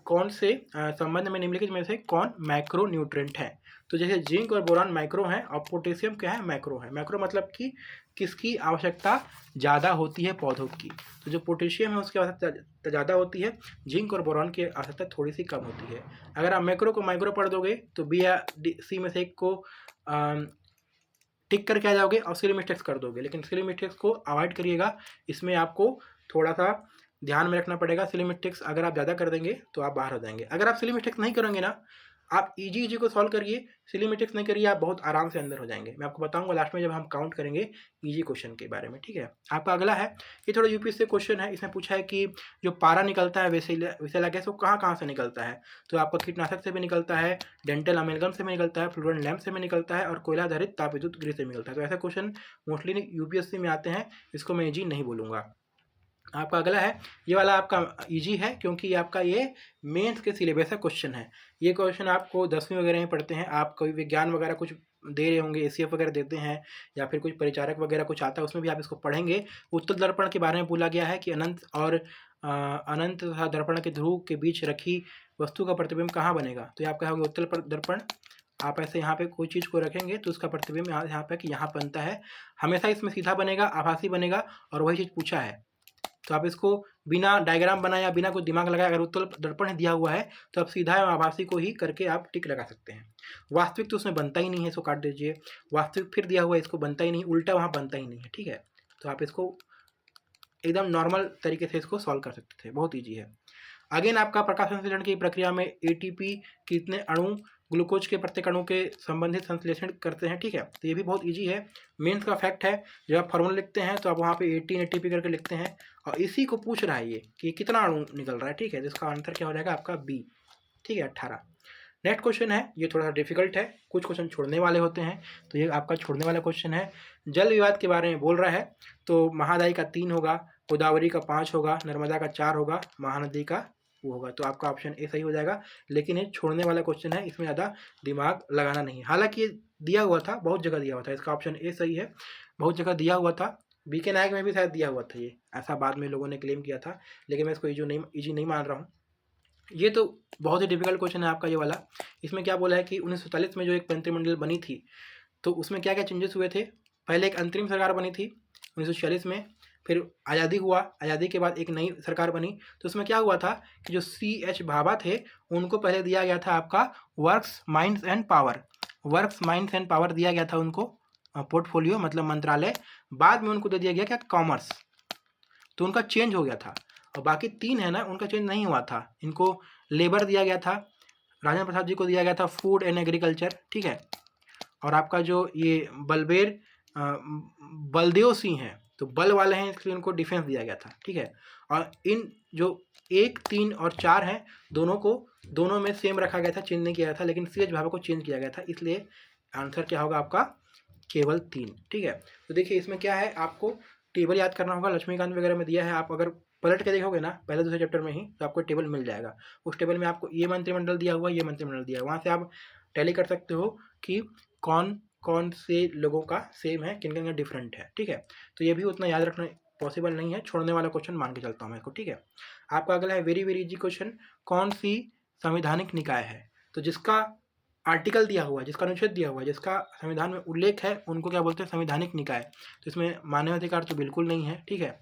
कौन से संबंध में निम्नलिखित में से कौन मैक्रो न्यूट्रिएंट है। तो जैसे जिंक और बोरान माइक्रो हैं और पोटेशियम क्या है, मैक्रो है। मैक्रो मतलब कि किसकी आवश्यकता ज़्यादा होती है पौधों की। तो जो पोटेशियम है उसकी आवश्यकता ज़्यादा होती है, जिंक और बोरान की आवश्यकता थोड़ी सी कम होती है। अगर आप मैक्रो को माइक्रो पढ़ दोगे तो बी या सी में से एक को टिक करके आ जाओगे और सिली मिस्टेक्स कर दोगे। लेकिन सिली मिस्टेक्स को अवॉइड करिएगा, इसमें आपको थोड़ा सा ध्यान में रखना पड़ेगा। सिली मिस्टेक्स अगर आप ज़्यादा कर देंगे तो आप बाहर हो जाएंगे। अगर आप सिली मिस्टेक्स नहीं करेंगे ना, आप इजी को सॉल्व करिए, सिली मिस्टेक्स नहीं करिए, आप बहुत आराम से अंदर हो जाएंगे। मैं आपको बताऊंगा लास्ट में जब हम काउंट करेंगे इजी क्वेश्चन के बारे में। ठीक है, आपका अगला है, ये थोड़ा यूपीएससी क्वेश्चन है। इसमें पूछा है कि जो पारा निकलता है वैसेला गैस वो कहाँ कहाँ से निकलता है। तो आपका कीटनाशक से भी निकलता है, डेंटल अमेलगम से भी निकलता है, फ्लोरेंट लैम्प से भी निकलता है और कोयला आधारित ताप विद्युत गृह से निकलता है। तो ऐसे क्वेश्चन मोस्टली यूपीएससी में आते हैं, इसको मैं इजी नहीं बोलूँगा। आपका अगला है, ये वाला आपका इजी है क्योंकि आपका ये मेंस के सिलेबस का क्वेश्चन है। ये क्वेश्चन आपको 10वीं वगैरह में पढ़ते हैं। आप कोई विज्ञान वगैरह कुछ दे रहे होंगे, एसीएफ वगैरह देते हैं या फिर कुछ परिचारक वगैरह कुछ आता है, उसमें भी आप इसको पढ़ेंगे। उत्तल दर्पण के बारे में बोला गया है कि अनंत तथा दर्पण के ध्रुव के बीच रखी वस्तु का प्रतिबिंब कहाँ बनेगा। तो ये आपका होगा उत्तल दर्पण। आप ऐसे यहाँ पे कोई चीज़ को रखेंगे तो उसका प्रतिबिंब यहाँ पे कि यहाँ बनता है। हमेशा इसमें सीधा बनेगा, आभासी बनेगा, और वही चीज़ पूछा है। तो आप इसको बिना डायग्राम बनाए या बिना कोई दिमाग लगाए, अगर उत्तल दर्पण दिया हुआ है तो आप सीधा आभासी को ही करके आप टिक लगा सकते हैं। वास्तविक तो उसमें बनता ही नहीं है, इसको काट दीजिए। वास्तविक फिर दिया हुआ है, इसको बनता ही नहीं, उल्टा वहाँ बनता ही नहीं है। ठीक है, तो आप इसको एकदम नॉर्मल तरीके से इसको सॉल्व कर सकते थे, बहुत ईजी है। अगेन आपका प्रकाश संश्लेषण की प्रक्रिया में एटीपी कितने अणु ग्लूकोज के प्रत्येक अणु के संबंधित संश्लेषण करते हैं। ठीक है, तो ये भी बहुत इजी है, मेंस का फैक्ट है। जब आप फॉर्मूला लिखते हैं तो आप वहाँ पे 18 एटीपी करके लिखते हैं और इसी को पूछ रहा है ये कि कितना अणु निकल रहा है। ठीक है, जिसका आंसर क्या हो जाएगा आपका बी। ठीक है, 18। नेक्स्ट क्वेश्चन है, ये थोड़ा सा डिफिकल्ट है, कुछ क्वेश्चन छोड़ने वाले होते हैं, तो ये आपका छोड़ने वाला क्वेश्चन है। जल विवाद के बारे में बोल रहा है, तो महादाई का 3 होगा, गोदावरी का 5 होगा, नर्मदा का 4 होगा, महानदी का वो होगा। तो आपका ऑप्शन ए सही हो जाएगा। लेकिन ये छोड़ने वाला क्वेश्चन है, इसमें ज़्यादा दिमाग लगाना नहीं है। हालांकि ये दिया हुआ था, बहुत जगह दिया हुआ था, इसका ऑप्शन ए सही है। बहुत जगह दिया हुआ था, बीके नायक में भी शायद दिया हुआ था ये, ऐसा बाद में लोगों ने क्लेम किया था, लेकिन मैं इसको इजी नहीं मान रहा हूँ। ये तो बहुत ही डिफिकल्ट क्वेश्चन है आपका ये वाला। इसमें क्या बोला है कि 1947 में जो एक मंत्रिमंडल बनी थी तो उसमें क्या क्या चेंजेस हुए थे। पहले एक अंतरिम सरकार बनी थी 1946 में, फिर आज़ादी हुआ, आज़ादी के बाद एक नई सरकार बनी। तो उसमें क्या हुआ था कि जो CH भाभा थे उनको पहले दिया गया था आपका works minds and power, works minds and power दिया गया था उनको, पोर्टफोलियो मतलब मंत्रालय। बाद में उनको दे दिया गया क्या, कॉमर्स। तो उनका चेंज हो गया था। और बाकी 3 है ना, उनका चेंज नहीं हुआ था। इनको लेबर दिया गया था, राजेंद्र प्रसाद जी को दिया गया था फूड एंड एग्रीकल्चर। ठीक है, और आपका जो ये बलबीर बलदेव सिंह हैं, तो बल वाले हैं इसलिए उनको डिफेंस दिया गया था, ठीक है। और इन जो 1, 3 और 4 हैं दोनों में सेम रखा गया था, चेंज नहीं किया गया था, लेकिन सी एच भाभा को चेंज किया गया था, इसलिए आंसर क्या होगा आपका केवल 3, ठीक है। तो देखिए इसमें क्या है, आपको टेबल याद करना होगा, लक्ष्मीकांत वगैरह में दिया है, आप अगर पलट के देखोगे ना पहले दूसरे चैप्टर में ही तो आपको टेबल मिल जाएगा। उस टेबल में आपको ये मंत्रिमंडल दिया हुआ, ये मंत्रिमंडल दिया है, वहाँ से आप टैली कर सकते हो कि कौन कौन से लोगों का सेम है, किन किन का डिफरेंट है, ठीक है। तो ये भी उतना याद रखना पॉसिबल नहीं है, छोड़ने वाला क्वेश्चन मान के चलता हूँ मैं इसको, ठीक है। आपका अगला है वेरी वेरी इजी क्वेश्चन, कौन सी संवैधानिक निकाय है? तो जिसका आर्टिकल दिया हुआ है, जिसका अनुच्छेद दिया हुआ है, जिसका संविधान में उल्लेख है, उनको क्या बोलते हैं? संवैधानिक निकाय। तो इसमें मानवाधिकार तो बिल्कुल नहीं है, ठीक है।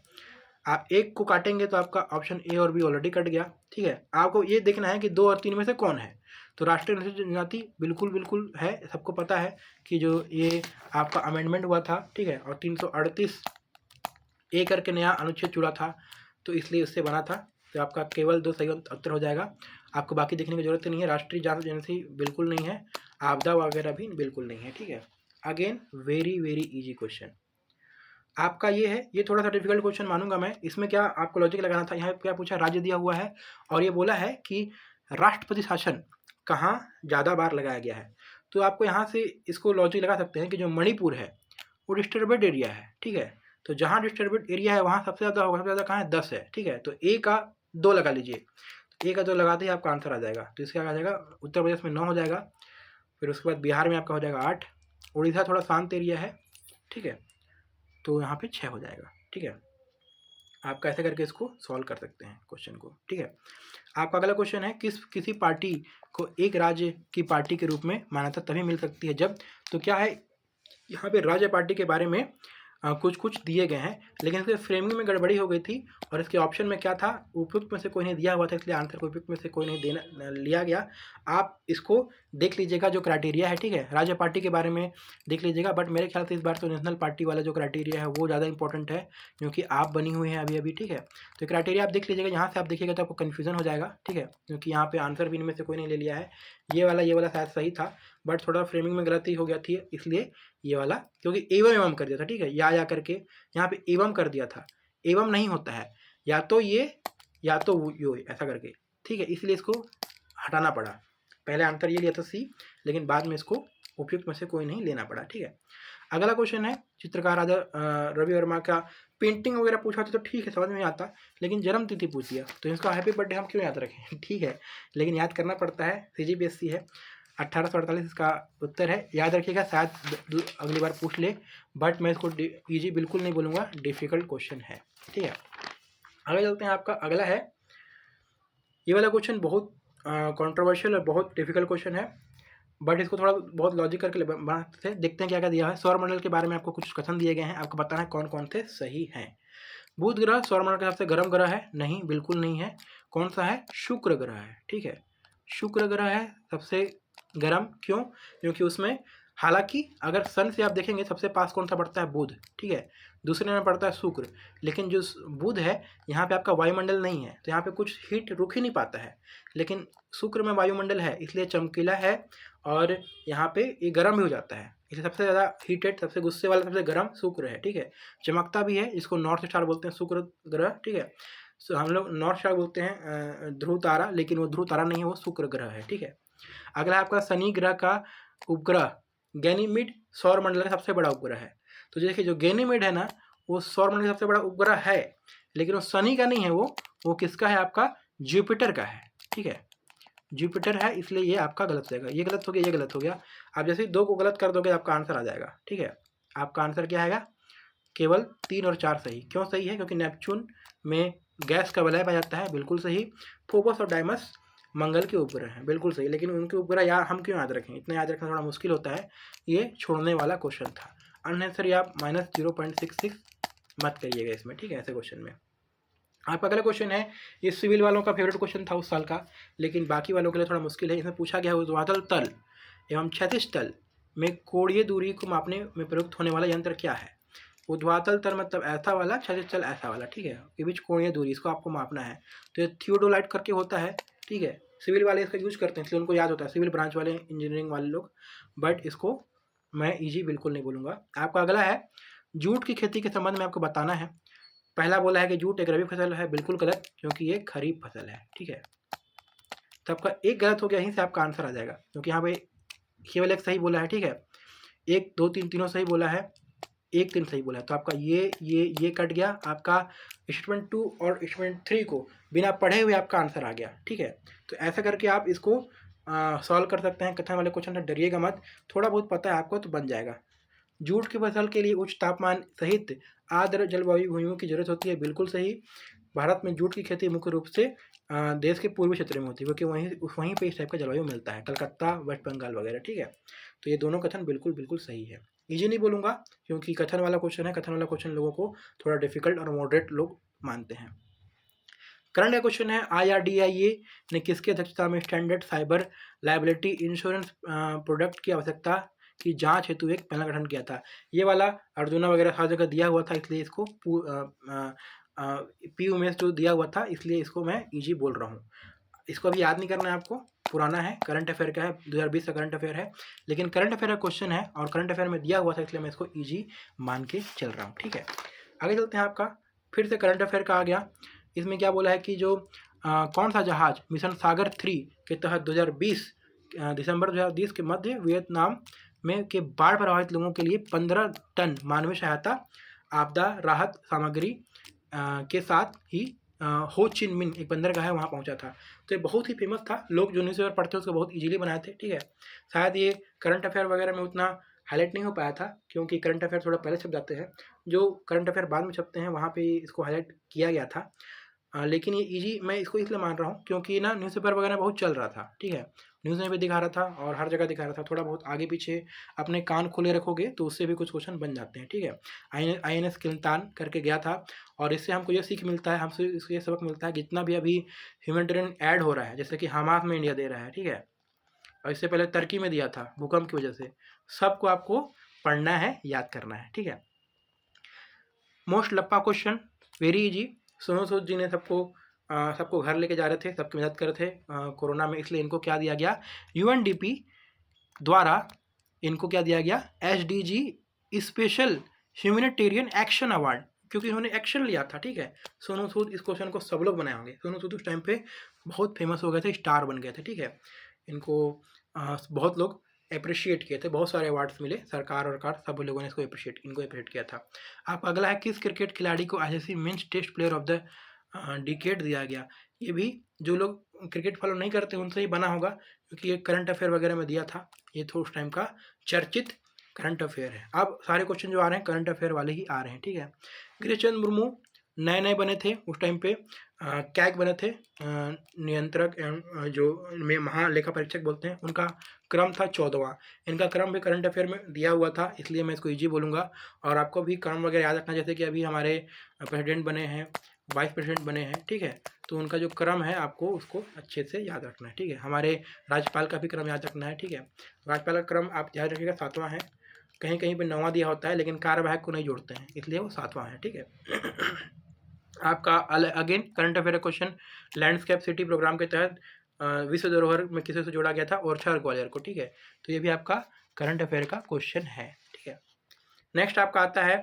आप एक को काटेंगे तो आपका ऑप्शन ए और बी ऑलरेडी कट गया, ठीक है। आपको ये देखना है कि 2 और 3 में से कौन है। तो राष्ट्रीय अनुसूचित जनजाति बिल्कुल बिल्कुल है, सबको पता है कि जो ये आपका अमेंडमेंट हुआ था, ठीक है, और 338 ए करके नया अनुच्छेद जुड़ा था, तो इसलिए उससे बना था। तो आपका केवल 2 सही उत्तर हो जाएगा, आपको बाकी देखने की जरूरत नहीं है। राष्ट्रीय जांच एजेंसी बिल्कुल नहीं है, आपदा वगैरह भी बिल्कुल नहीं है, ठीक है। Again very very easy question आपका ये है, ये थोड़ा सा डिफिकल्ट क्वेश्चन मानूंगा मैं। इसमें क्या आपको लॉजिक लगाना था, यहाँ क्या पूछा, राज्य दिया हुआ है और ये बोला है कि राष्ट्रपति शासन कहाँ ज़्यादा बार लगाया गया है। तो आपको यहाँ से इसको लॉजिक लगा सकते हैं कि जो मणिपुर है वो डिस्टर्बेड एरिया है, ठीक है। तो जहाँ डिस्टर्बेड एरिया है वहाँ सबसे ज़्यादा होगा, सबसे ज़्यादा कहाँ है? 10 है, ठीक है। तो ए का 2 लगा लीजिए, ए का 2 लगाते ही आपका आंसर आ जाएगा। तो इसका आ जाएगा उत्तर प्रदेश में 9 हो जाएगा, फिर उसके बाद बिहार में आपका हो जाएगा 8, उड़ीसा थोड़ा शांत एरिया है, ठीक है, तो यहाँ पे 6 हो जाएगा, ठीक है। आप कैसे करके इसको सॉल्व कर सकते हैं क्वेश्चन को, ठीक है। आपका अगला क्वेश्चन है, किसी पार्टी को एक राज्य की पार्टी के रूप में मान्यता तभी मिल सकती है जब, तो क्या है यहाँ पे राज्य पार्टी के बारे में कुछ कुछ दिए गए हैं, लेकिन इसके फ्रेमिंग में गड़बड़ी हो गई थी और इसके ऑप्शन में क्या था, उपयुक्त में से कोई नहीं दिया हुआ था, इसलिए आंसर को उपयुक्त में से कोई नहीं देना लिया गया। आप इसको देख लीजिएगा जो क्राइटेरिया है, ठीक है, राज्य पार्टी के बारे में देख लीजिएगा, बट मेरे ख्याल से इस बार तो नेशनल पार्टी वाला जो क्राइटेरिया है वो ज़्यादा इंपॉर्टेंट है, क्योंकि आप बनी हुई हैं अभी अभी, ठीक है। तो क्राइटेरिया आप देख लीजिएगा, यहाँ से आप देखिएगा तो आपको कन्फ्यूजन हो जाएगा, ठीक है, क्योंकि यहाँ पे आंसर भी इनमें से कोई नहीं ले लिया है। ये वाला शायद सही था, बट थोड़ा फ्रेमिंग में गलती हो गया थी, इसलिए ये वाला, क्योंकि एवं एवं कर दिया था, ठीक है, या करके यहाँ पे एवं कर दिया था, एवं नहीं होता है, या तो ये या तो यो ऐसा करके, ठीक है, इसलिए इसको हटाना पड़ा। पहले आंसर ये लिया था सी, लेकिन बाद में इसको उपयुक्त में से कोई नहीं लेना पड़ा, ठीक है। अगला क्वेश्चन है, चित्रकार राजा रवि वर्मा का पेंटिंग वगैरह पूछा था तो ठीक है, समझ में आता, लेकिन जन्म तिथि पूछ दिया तो इसका हैप्पी बर्थडे हम क्यों याद रखें? ठीक है, लेकिन याद करना पड़ता है, CGPSC है, 1848 इसका उत्तर है, याद रखिएगा, शायद अगली बार पूछ ले, बट मैं इसको ईजी बिल्कुल नहीं बोलूँगा, डिफिकल्ट क्वेश्चन है, ठीक है। आगे चलते हैं, आपका अगला है, ये वाला क्वेश्चन बहुत कंट्रोवर्शियल और बहुत डिफिकल्ट क्वेश्चन है, बट इसको थोड़ा बहुत लॉजिक करके बनाते हैं, देखते हैं क्या क्या दिया है। सौर मंडल के बारे में आपको कुछ कथन दिए गए हैं, आपको बताना है कौन कौन से सही हैं। बुध ग्रह सौर मंडल का सबसे गर्म ग्रह है? नहीं, बिल्कुल नहीं है। कौन सा है? शुक्र ग्रह है, ठीक है, शुक्र ग्रह है सबसे गर्म। क्यों? क्योंकि उसमें, हालांकि अगर सन से आप देखेंगे सबसे पास कौन सा पड़ता है? बुध, ठीक है, दूसरे में पड़ता है शुक्र, लेकिन जो बुध है यहाँ पे आपका वायुमंडल नहीं है, तो यहाँ पे कुछ हीट रुक ही नहीं पाता है, लेकिन शुक्र में वायुमंडल है, इसलिए चमकीला है और यहाँ पे ये गर्म भी हो जाता है, इसलिए सबसे ज़्यादा हीटेड, सबसे गुस्से वाला, सबसे गर्म शुक्र है, ठीक है। चमकता भी है, इसको नॉर्थ स्टार बोलते हैं शुक्र ग्रह, ठीक है। सो हम लोग नॉर्थ स्टार बोलते हैं ध्रुव तारा, लेकिन वो ध्रुव तारा नहीं है, वो शुक्र ग्रह है, ठीक है। अगला आपका शनि ग्रह का उपग्रह गैनीमीड सौर मंडल का सबसे बड़ा उपग्रह है। तो देखिए जो गैनीमीड है ना, वो सौर मंडल का सबसे बड़ा उपग्रह है, लेकिन वो शनि का नहीं है, वो किसका है? आपका जुपिटर का है, ठीक है, जुपिटर है, इसलिए ये आपका गलत हो जाएगा। ये गलत हो गया, ये गलत हो गया। आप जैसे 2 को गलत कर दोगे आपका आंसर आ जाएगा, ठीक है। आपका आंसर क्या आएगा? केवल 3 और 4 सही। क्यों सही है? क्योंकि नेपच्यून में गैस का वलय पाया जाता है, बिल्कुल सही। फोबस और डाइमस मंगल के उपग्रह हैं, बिल्कुल सही, लेकिन उनके उपग्रह यार हम क्यों याद रखें? इतना याद रखना थोड़ा मुश्किल होता है, ये छोड़ने वाला क्वेश्चन था। अननेसेसरी आप -0.66 मत करिएगा इसमें, ठीक है, ऐसे क्वेश्चन में। आपका अगला क्वेश्चन है, ये सिविल वालों का फेवरेट क्वेश्चन था उस साल का, लेकिन बाकी वालों के लिए थोड़ा मुश्किल है। इसमें पूछा गया है, ऊर्ध्वाधर तल एवं क्षैतिज तल में कोणीय दूरी को मापने में प्रयुक्त होने वाला यंत्र क्या है? ऊर्ध्वाधर तल मतलब ऐसा वाला, क्षैतिज तल ऐसा वाला, ठीक है, के बीच कोणीय दूरी, इसको आपको मापना है। तो ये थियोडोलाइट करके होता है, ठीक है, सिविल वाले इसका यूज करते हैं, इसलिए उनको याद होता है, सिविल ब्रांच वाले, इंजीनियरिंग वाले लोग, बट इसको मैं ईजी बिल्कुल नहीं बोलूँगा। आपका अगला है, जूट की खेती के संबंध में आपको बताना है। पहला बोला है कि जूट एक रबी फसल है, बिल्कुल गलत, क्योंकि ये खरीफ फसल है, ठीक है। तो आपका एक गलत हो गया, यहीं से आपका आंसर आ जाएगा, क्योंकि यहाँ पे केवल एक सही बोला है, ठीक है। 1, 2, 3 तीनों सही बोला है, 1, 3 सही बोला है, तो आपका ये कट गया। आपका स्टेटमेंट 2 और स्टेटमेंट 3 को बिना पढ़े हुए आपका आंसर आ गया, ठीक है। तो ऐसा करके आप इसको सॉल्व कर सकते हैं। कथन वाले क्वेश्चन से डरिएगा मत, थोड़ा बहुत पता है आपको तो बन जाएगा। जूट की फसल के लिए उच्च तापमान सहित आर्द्र जलवायु भूमियों की जरूरत होती है, बिल्कुल सही। भारत में जूट की खेती मुख्य रूप से देश के पूर्वी क्षेत्र में होती है, क्योंकि वहीं पे इस टाइप का जलवायु मिलता है, कलकत्ता, वेस्ट बंगाल वगैरह, ठीक है। तो ये दोनों कथन बिल्कुल बिल्कुल सही है। ईजी नहीं बोलूँगा, क्योंकि कथन वाला क्वेश्चन है, कथन वाला क्वेश्चन लोगों को थोड़ा डिफिकल्ट और मॉडरेट लोग मानते हैं। करंट क्वेश्चन है, IRDAI ने किसकी अध्यक्षता में standard cyber liability insurance product की आवश्यकता की जांच हेतु एक पैनल गठन किया था। ये वाला अर्जुना वगैरह हर जगह दिया हुआ था, इसलिए इसको PU में जो दिया हुआ था, इसलिए इसको मैं ईजी बोल रहा हूँ। इसको अभी याद नहीं करना है आपको, पुराना है, करंट अफेयर का है, 2020 का करंट अफेयर है, लेकिन करंट अफेयर का क्वेश्चन है और करंट अफेयर में दिया हुआ था, इसलिए मैं इसको ईजी मान के चल रहा हूँ, ठीक है। आगे चलते हैं। आपका फिर से करंट अफेयर का आ गया। इसमें क्या बोला है कि जो कौन सा जहाज मिशन सागर 3 के तहत 2020 दिसंबर 2020 के मध्य वियतनाम में के बाढ़ प्रभावित लोगों के लिए 15 टन मानवीय सहायता आपदा राहत सामग्री के साथ ही हो चिन मिन एक बंदरगाह है वहाँ पहुँचा था। तो ये बहुत ही फेमस था, लोग जो न्यूज़पेपर पढ़ते उसको बहुत इजीली बनाए थे, ठीक है। शायद ये करंट अफेयर वगैरह में उतना हाईलाइट नहीं हो पाया था, क्योंकि करंट अफेयर थोड़ा पहले छप जाते हैं, जो करंट अफेयर बाद में छपते हैं वहाँ पे इसको हाईलाइट किया गया था। लेकिन ये ईजी मैं इसको इसलिए मान रहा हूँ, क्योंकि ना न्यूज़पेपर वगैरह बहुत चल रहा था, ठीक है। न्यूज़ में भी दिखा रहा था और हर जगह दिखा रहा था। थोड़ा बहुत आगे पीछे अपने कान खोले रखोगे तो उससे भी कुछ क्वेश्चन बन जाते हैं, ठीक है। INS किल्तान करके गया था, और इससे हमको ये सीख मिलता है, हमसे इसको ये सबक मिलता है, जितना भी अभी ह्यूमैनिटेरियन ऐड हो रहा है, जैसे कि हमास में इंडिया दे रहा है, ठीक है, और इससे पहले तुर्की में दिया था भूकंप की वजह से, सबको आपको पढ़ना है, याद करना है, ठीक है। मोस्ट लप्पा question, very easy. Sonu Sood ji ने सबको घर लेके जा रहे थे, सबकी मदद कर रहे थे कोरोना में, इसलिए इनको क्या दिया गया, UNDP द्वारा इनको क्या दिया गया, SDG special humanitarian action award, क्योंकि इन्होंने एक्शन लिया था, ठीक है। सोनू सूद, इस क्वेश्चन को सब लोग बनाए होंगे। सोनू सूद उस टाइम पे बहुत फेमस हो गए थे, स्टार बन गए थे, ठीक है। इनको बहुत लोग अप्रिशिएट किए थे, बहुत सारे अवार्ड्स मिले, सरकार और सब लोगों ने इनको अप्रिशिएट किया था। आप अगला है, किस क्रिकेट खिलाड़ी को ICC men's test player of the decade दिया गया। ये भी जो लोग क्रिकेट फॉलो नहीं करते उनसे ही बना होगा, क्योंकि ये करंट अफेयर वगैरह में दिया था, ये तो उस टाइम का चर्चित करंट अफेयर है। अब सारे क्वेश्चन जो आ रहे हैं करंट अफेयर वाले ही आ रहे हैं, ठीक है। गिरीश चंद्र मुर्मू नए बने थे उस टाइम पे, कैग बने थे, नियंत्रक जो महालेखा परीक्षक बोलते हैं, उनका क्रम था 14वां। इनका क्रम भी करंट अफेयर में दिया हुआ था, इसलिए मैं इसको ईजी बोलूँगा। और आपको भी क्रम वगैरह याद रखना, जैसे कि अभी हमारे प्रेसिडेंट बने हैं, वाइस प्रेसिडेंट बने हैं, ठीक है, तो उनका जो क्रम है आपको उसको अच्छे से याद रखना है, ठीक है। हमारे राज्यपाल का भी क्रम याद रखना है, ठीक है। राज्यपाल का क्रम आप याद रखिएगा 7वां है, कहीं कहीं पर 9वां दिया होता है, लेकिन कार्यवाहक को नहीं जोड़ते हैं, इसलिए वो 7वां है, ठीक है। आपका again current affair question, landscape city programme के तहत विश्व धरोहर में किसे से जोड़ा गया था, ओरछा और ग्वालियर को, ठीक है। तो ये भी आपका करंट अफेयर का क्वेश्चन है, ठीक है। नेक्स्ट आपका आता है,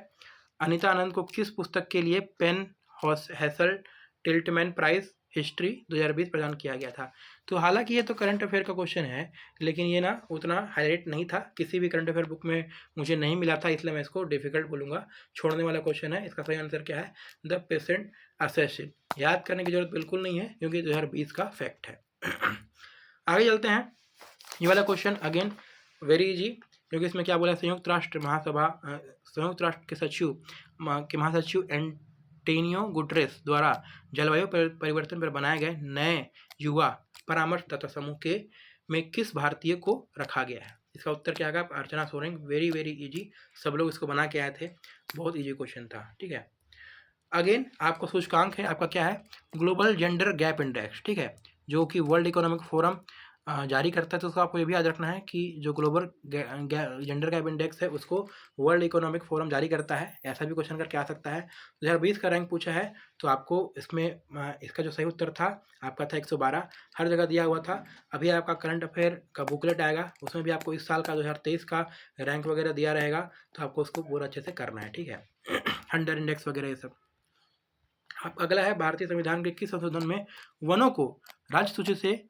अनीता आनंद को किस पुस्तक के लिए पेन हेसल टिल्टमैन प्राइज हिस्ट्री 2020 प्रदान किया गया था। तो हालांकि ये तो करंट अफेयर का क्वेश्चन है, लेकिन ये ना उतना हाईलाइट नहीं था, किसी भी करंट अफेयर बुक में मुझे नहीं मिला था, इसलिए मैं इसको डिफिकल्ट बोलूँगा, छोड़ने वाला क्वेश्चन है। इसका सही आंसर क्या है, द पेशेंट असैसिन। याद करने की जरूरत बिल्कुल नहीं है, क्योंकि 2020 का फैक्ट है। आगे चलते हैं। ये वाला क्वेश्चन अगेन वेरी इजी, क्योंकि इसमें क्या बोला, संयुक्त राष्ट्र के महासचिव एंटोनियो गुटेरेस द्वारा जलवायु परिवर्तन पर बनाए गए नए युवा परामर्शदाता समूह में किस भारतीय को रखा गया है। इसका उत्तर क्या होगा, अर्चना सोरेंग। वेरी वेरी इजी, सब लोग इसको बना के आए थे, बहुत इजी क्वेश्चन था, ठीक है। अगेन आपको सूचकांक है, आपका क्या है, ग्लोबल जेंडर गैप इंडेक्स, ठीक है, जो कि वर्ल्ड इकोनॉमिक फोरम जारी करता है, तो उसको आपको ये भी याद रखना है कि जो ग्लोबल जेंडर गैप इंडेक्स है उसको वर्ल्ड इकोनॉमिक फोरम जारी करता है। ऐसा भी क्वेश्चन करके आ सकता है। 2020 का रैंक पूछा है, तो आपको इसमें इसका जो सही उत्तर था आपका था 112, हर जगह दिया हुआ था। अभी आपका करंट अफेयर का बुकलेट आएगा, उसमें भी आपको इस साल का 2023 का रैंक वगैरह दिया रहेगा, तो आपको उसको पूरा अच्छे से करना है, ठीक है। हंटर इंडेक्स वगैरह ये सब। अब अगला है भारतीय संविधान के किस संशोधन में वनों को राज्य सूची से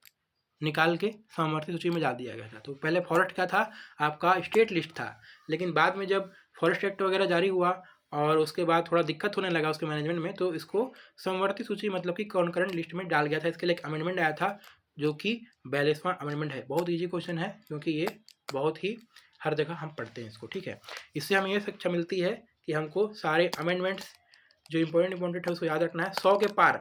निकाल के सामर्थ्य सूची में डाल दिया गया था। तो पहले फॉरेस्ट क्या था, आपका स्टेट लिस्ट था, लेकिन बाद में जब फॉरेस्ट एक्ट वगैरह जारी हुआ और उसके बाद थोड़ा दिक्कत होने लगा उसके मैनेजमेंट में, तो इसको समवर्ती सूची मतलब कि कॉन्करेंट लिस्ट में डाल गया था। इसके लिए एक अमेंडमेंट आया था जो कि 42वां अमेंडमेंट है। बहुत ईजी क्वेश्चन है क्योंकि ये बहुत ही हर जगह हम पढ़ते हैं इसको, ठीक है। इससे हमें ये शिक्षा मिलती है कि हमको सारे अमेंडमेंट्स जो इंपॉर्टेंट है उसको याद रखना है। 100 के पार,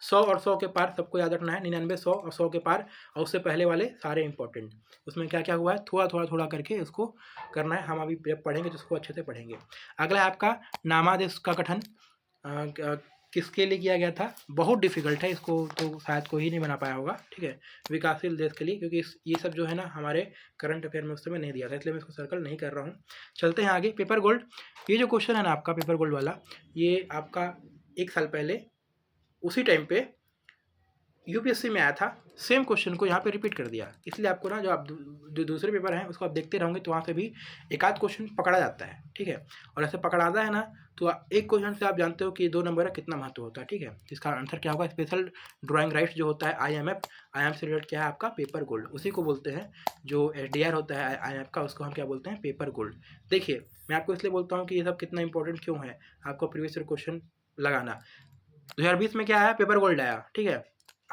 100 और 100 के पार सबको याद रखना है। 99, 100 और 100 के पार और उससे पहले वाले सारे इंपॉर्टेंट। उसमें क्या क्या हुआ है थोड़ा थोड़ा थोड़ा करके उसको करना है। हम अभी पढ़ेंगे तो उसको अच्छे से पढ़ेंगे। अगला है आपका नामादेश का गठन किसके लिए किया गया था। बहुत डिफिकल्ट है, इसको तो शायद कोई ही नहीं बना पाया होगा, ठीक है। विकासशील देश के लिए, क्योंकि ये सब जो है ना हमारे करंट अफेयर में उस समय नहीं दिया था, इसलिए मैं इसको सर्कल नहीं कर रहा हूँ। चलते हैं आगे। पेपर गोल्ड, ये जो क्वेश्चन है ना आपका पेपर गोल्ड वाला, ये आपका 1 साल पहले उसी टाइम पे यूपीएससी में आया था। सेम क्वेश्चन को यहाँ पे रिपीट कर दिया, इसलिए आपको ना जो आप जो दूसरे पेपर हैं उसको आप देखते रहोगे तो वहाँ से भी एक आध क्वेश्चन पकड़ा जाता है, ठीक है। और ऐसे पकड़ाता है ना तो एक क्वेश्चन से आप जानते हो कि 2 नंबर का कितना महत्व होता है, ठीक है। इसका आंसर क्या होगा, स्पेशल ड्राइंग राइट्स जो होता है IMF से रिलेटेड क्या है आपका पेपर गोल्ड, उसी को बोलते हैं। जो SDR होता है IMF का, उसको हम क्या बोलते हैं, पेपर गोल्ड। देखिए मैं आपको इसलिए बोलता हूँ कि ये सब कितना इंपॉर्टेंट क्यों है, आपको प्रीवियस ईयर क्वेश्चन लगाना। 2020 में क्या आया, पेपर गोल्ड आया, ठीक है।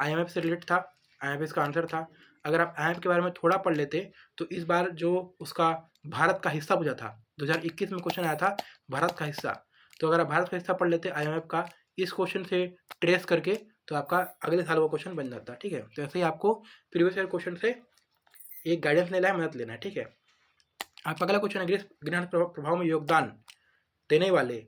IMF से रिलेटेड था, IMF इसका आंसर था। अगर आप IMF के बारे में थोड़ा पढ़ लेते तो इस बार जो उसका भारत का हिस्सा पूछा था, 2021 में क्वेश्चन आया था भारत का हिस्सा, तो अगर आप भारत का हिस्सा पढ़ लेते IMF का इस क्वेश्चन से ट्रेस करके, तो आपका अगले साल वो क्वेश्चन बन जाता, ठीक है। तो ऐसे ही आपको प्रीवियस ईयर क्वेश्चन से एक गाइडेंस लेना है, मदद लेना है, ठीक है। आपका अगला क्वेश्चन है ग्रीन हाउस प्रभाव में योगदान देने वाले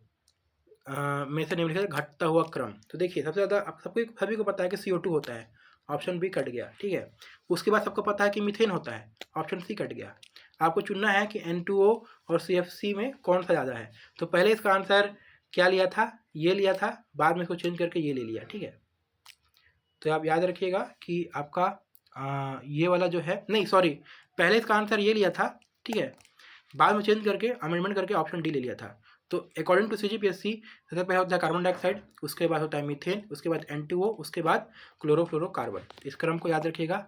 में से निम्नलिखित घटता हुआ क्रम। तो देखिए सबसे ज़्यादा आप सभी को पता है कि CO2 होता है, ऑप्शन बी कट गया, ठीक है। उसके बाद सबको पता है कि मीथेन होता है, ऑप्शन सी कट गया। आपको चुनना है कि N2O और CFC में कौन सा ज़्यादा है। तो पहले इसका आंसर क्या लिया था, ये लिया था, बाद में इसको चेंज करके ये ले लिया, ठीक है। तो आप याद रखिएगा कि आपका ये वाला जो है, नहीं सॉरी, पहले इसका आंसर ये लिया था, ठीक है, बाद में चेंज करके अमेंडमेंट करके ऑप्शन डी ले लिया था। तो अकॉर्डिंग टू CGPSC सबसे पहले होता है कार्बन डाइऑक्साइड, उसके बाद होता है मीथेन, उसके बाद N2O, उसके बाद क्लोरोफ्लोरोकार्बन। इस क्रम को याद रखिएगा,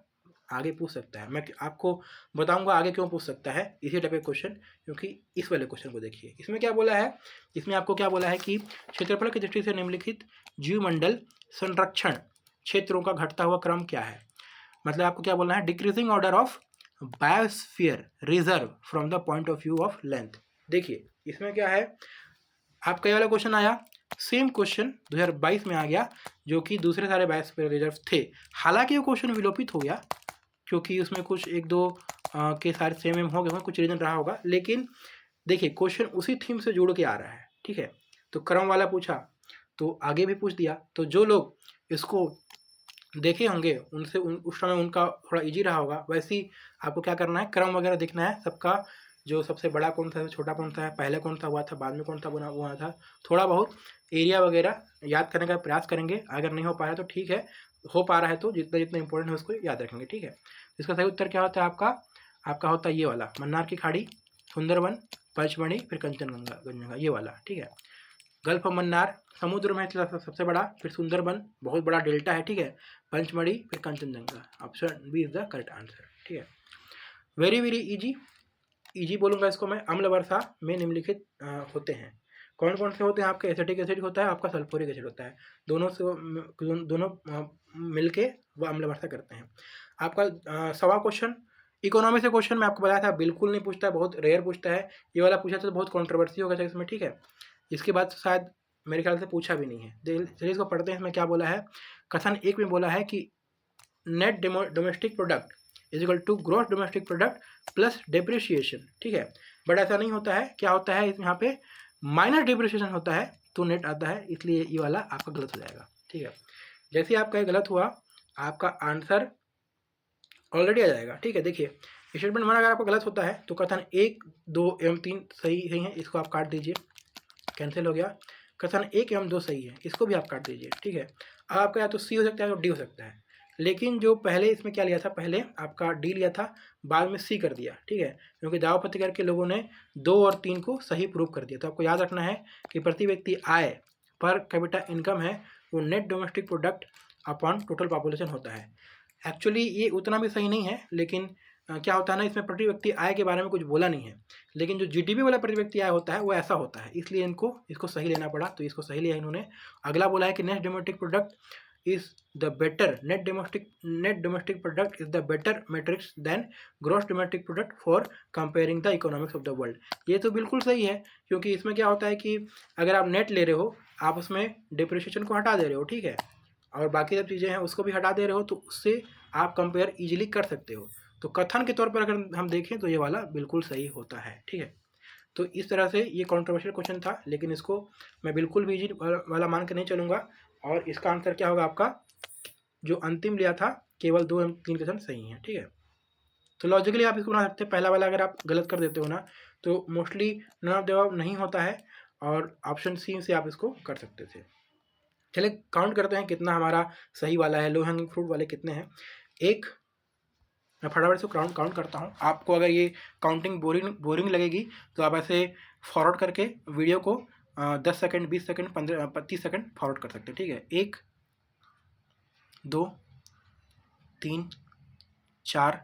आगे पूछ सकता है। मैं आपको बताऊंगा आगे क्यों पूछ सकता है इसी टाइप के क्वेश्चन, क्योंकि इस वाले क्वेश्चन को देखिए। इसमें क्या बोला है, इसमें आपको क्या बोला है कि क्षेत्रफल की दृष्टि से निम्नलिखित जीवमंडल संरक्षण क्षेत्रों का घटता हुआ क्रम क्या है। मतलब आपको क्या बोलना है, decreasing order of biosphere reserve from the point of view of length. देखिए इसमें क्या है, आपका ये वाला क्वेश्चन आया, सेम क्वेश्चन 2022 में आ गया, जो कि दूसरे सारे बायोस्फीयर रिजर्व थे। हालांकि ये क्वेश्चन विलोपित हो गया क्योंकि उसमें कुछ एक दो के सारे सेम हो गए, कुछ रीजन रहा होगा, लेकिन देखिए क्वेश्चन उसी थीम से जुड़ के आ रहा है, ठीक है। तो क्रम वाला पूछा तो आगे भी पूछ दिया, तो जो लोग इसको देखे होंगे उनसे उस समय उनका थोड़ा इजी रहा होगा। वैसे ही आपको क्या करना है, क्रम वगैरह देखना है सबका, जो सबसे बड़ा कौन सा है, छोटा कौन सा है, पहले कौन सा हुआ था, बाद में कौन सा बना हुआ था। थोड़ा बहुत एरिया वगैरह याद करने का प्रयास करेंगे, अगर नहीं हो पाया तो ठीक है, हो पा रहा है तो जितना जितना इंपॉर्टेंट है उसको याद रखेंगे, ठीक है। इसका सही उत्तर क्या होता है आपका होता है ये वाला, मन्नार की खाड़ी, सुंदरवन, पंचमढ़ी, फिर कंचनजंगा, ये वाला, ठीक है। गल्फ ऑफ मन्नार समुद्र में सबसे बड़ा, फिर सुंदरबन बहुत बड़ा डेल्टा है, ठीक है, पंचमढ़ी, फिर Kanchenjunga. Option B is the correct answer, ठीक है। वेरी वेरी इजी बोलूँगा इसको मैं। अम्ल वर्षा में निम्नलिखित होते हैं, कौन कौन से होते हैं, आपका एसिटिक एसिड होता है, आपका सल्फ्यूरिक एसिड होता है, दोनों मिलके वो अम्ल वर्षा करते हैं। आपका सवा क्वेश्चन इकोनॉमी से क्वेश्चन मैं आपको बताया था बिल्कुल नहीं पूछता है, बहुत रेयर पूछता है। ये वाला पूछा तो बहुत कंट्रोवर्सी होगा इसमें, ठीक है। इसके बाद शायद मेरे ख्याल से पूछा भी नहीं है। चलिए इसको पढ़ते हैं। इसमें क्या बोला है, कथन 1 में बोला है कि net domestic product is equal to gross domestic product plus depreciation, ठीक है। बट ऐसा नहीं होता है, क्या होता है यहाँ पे माइनस डिप्रिशिएशन होता है तो नेट आता है, इसलिए ये वाला आपका गलत हो जाएगा, ठीक है। जैसे आपका गलत हुआ, आपका आंसर ऑलरेडी आ जाएगा। ठीक है, देखिए स्टेटमेंट 1 अगर आपका गलत होता है तो कथन 1, 2 एवं 3 सही है, इसको आप काट दीजिए, कैंसिल हो गया। कथन 1 एवं 2 सही है, इसको भी आप काट दीजिए। ठीक है, अब आपका या तो सी हो सकता है या डी हो सकता है, लेकिन जो पहले इसमें क्या लिया था, पहले आपका डी लिया था, बाद में सी कर दिया। ठीक है, क्योंकि दावा पत्र करके लोगों ने 2 और 3 को सही प्रूव कर दिया। तो आपको याद रखना है कि प्रति व्यक्ति आय पर कैपिटा इनकम है वो net domestic product upon total population होता है। एक्चुअली ये उतना भी सही नहीं है, लेकिन क्या होता है ना, इसमें प्रति व्यक्ति आय के बारे में कुछ बोला नहीं है, लेकिन जो जीडीपी वाला प्रति व्यक्ति आय होता है वो ऐसा होता है, इसलिए इसको सही लेना पड़ा, तो इसको सही लिया इन्होंने। अगला बोला है कि net domestic product is the better net domestic product is the better matrix than gross domestic product for comparing the economics of the world. ये तो बिल्कुल सही है, क्योंकि इसमें क्या होता है कि अगर आप नेट ले रहे हो, आप उसमें डिप्रिसिएशन को हटा दे रहे हो, ठीक है, और बाकी सब चीज़ें हैं उसको भी हटा दे रहे हो, तो उससे आप कंपेयर इजीली कर सकते हो। तो कथन के तौर पर अगर हम देखें तो ये वाला बिल्कुल सही होता है। ठीक है, तो इस तरह से ये कंट्रोवर्शियल क्वेश्चन था, लेकिन इसको मैं बिल्कुल भी इजी वाला मान के नहीं चलूँगा, और इसका आंसर क्या होगा आपका, जो अंतिम लिया था केवल 2 एवं 3 क्वेश्चन सही हैं। ठीक है, तो लॉजिकली आप इसको बना सकते हैं। पहला वाला अगर आप गलत कर देते हो ना, तो मोस्टली नन ऑफ जवाब नहीं होता है, और ऑप्शन सी से आप इसको कर सकते थे। चलिए काउंट करते हैं कितना हमारा सही वाला है, लो हैंगिंग फ्रूट वाले कितने हैं। एक, मैं फटाफट से काउंट करता हूँ। आपको अगर ये काउंटिंग बोरिंग लगेगी तो आप ऐसे फॉरवर्ड करके वीडियो को 10 सेकंड, 20 सेकंड, 15, 30 सेकंड फॉरवर्ड कर सकते हैं। ठीक है, 1, 2, 3, 4,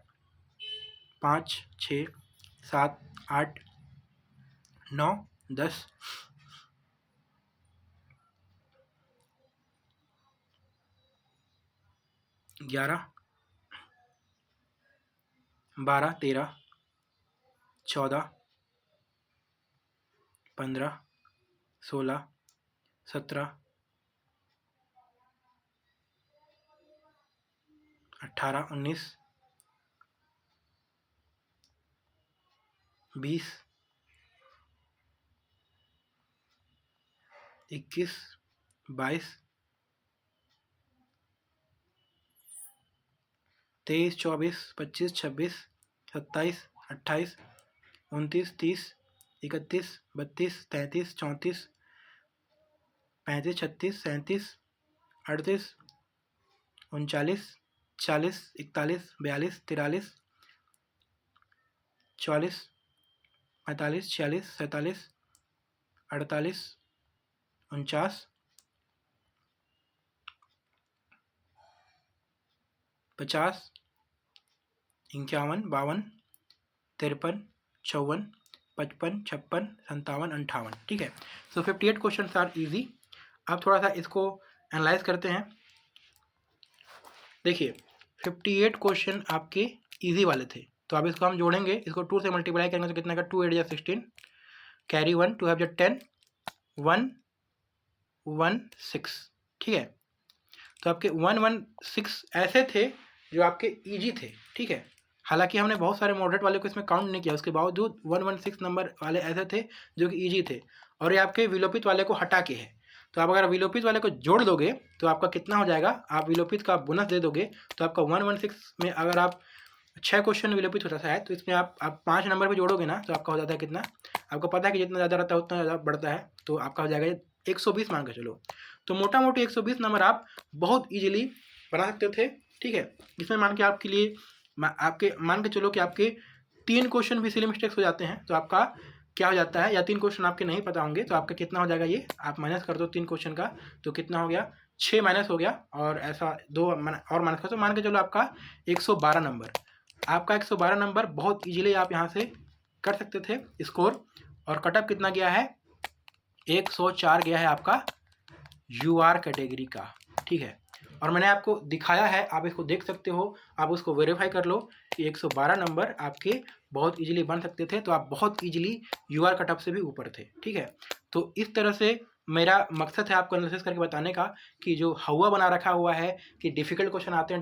5, 6, 7, 8, 9, 10, 11, 12, 13, 14, 15, 16, 17, 18, 19, 20, 21, 22, 23, 24, 25, 26, 27, 28, 29, 30, 31, 32, 33, 34, 35, 36, 37, 38, 39, 40, 41, 42, 43, 44, 45, 46, 47, 48, 49, 50, 51, 52, 53, 54, 55, 56, 57, 58। ठीक है, सो 58 क्वेश्चन आर इजी। अब थोड़ा सा इसको एनालाइज करते हैं। देखिए 58 क्वेश्चन आपके इजी वाले थे, तो अब इसको हम जोड़ेंगे, इसको 2 से मल्टीप्लाई करेंगे तो कितना का 2 8 16, कैरी 1, 2 have 10, 1 1 6। ठीक है, तो आपके 1 1 6 ऐसे थे जो आपके इजी थे। ठीक है, हालांकि हमने बहुत सारे मॉडरेट वाले को इसमें काउंट नहीं किया, उसके बावजूद 116 नंबर वाले ऐसे थे जो कि इजी थे, और ये आपके विलोपित वाले को हटा के है। तो आप अगर विलोपित वाले को जोड़ दोगे तो आपका कितना हो जाएगा, आप विलोपित का बोनस दे दोगे तो आपका 116 में अगर आप 6 क्वेश्चन विलोपित होता है, तो इसमें आप 5 नंबर भी जोड़ोगे ना, तो आपका हो जाता है कितना, आपको पता है कि जितना ज़्यादा रहता है उतना ज़्यादा बढ़ता है, तो आपका हो जाएगा 120 मान के चलो। तो मोटा मोटी 120 नंबर आप बहुत ईजिली बना सकते थे। ठीक है, इसमें मान के आपके लिए मान के चलो कि आपके 3 क्वेश्चन भी सिली मिस्टेक्स हो जाते हैं, तो आपका क्या हो जाता है, या 3 क्वेश्चन आपके नहीं पता होंगे तो आपका कितना हो जाएगा, ये आप माइनस कर दो 3 क्वेश्चन का, तो कितना हो गया, 6 माइनस हो गया, और ऐसा 2 और माइनस कर, तो मान के चलो आपका 112 नंबर। आपका 112 नंबर बहुत ईजिली आप यहाँ से कर सकते थे स्कोर, और कटअप कितना गया है, 104 गया है आपका यूआर कैटेगरी का। ठीक है, और मैंने आपको दिखाया है, आप इसको देख सकते हो, आप उसको वेरीफाई कर लो कि 112 नंबर आपके बहुत इजीली बन सकते थे, तो आप बहुत इजीली यूआर कटअप से भी ऊपर थे। ठीक है, तो इस तरह से मेरा मकसद है आपको एनालिसिस करके बताने का कि जो हवा बना रखा हुआ है कि डिफ़िकल्ट क्वेश्चन आते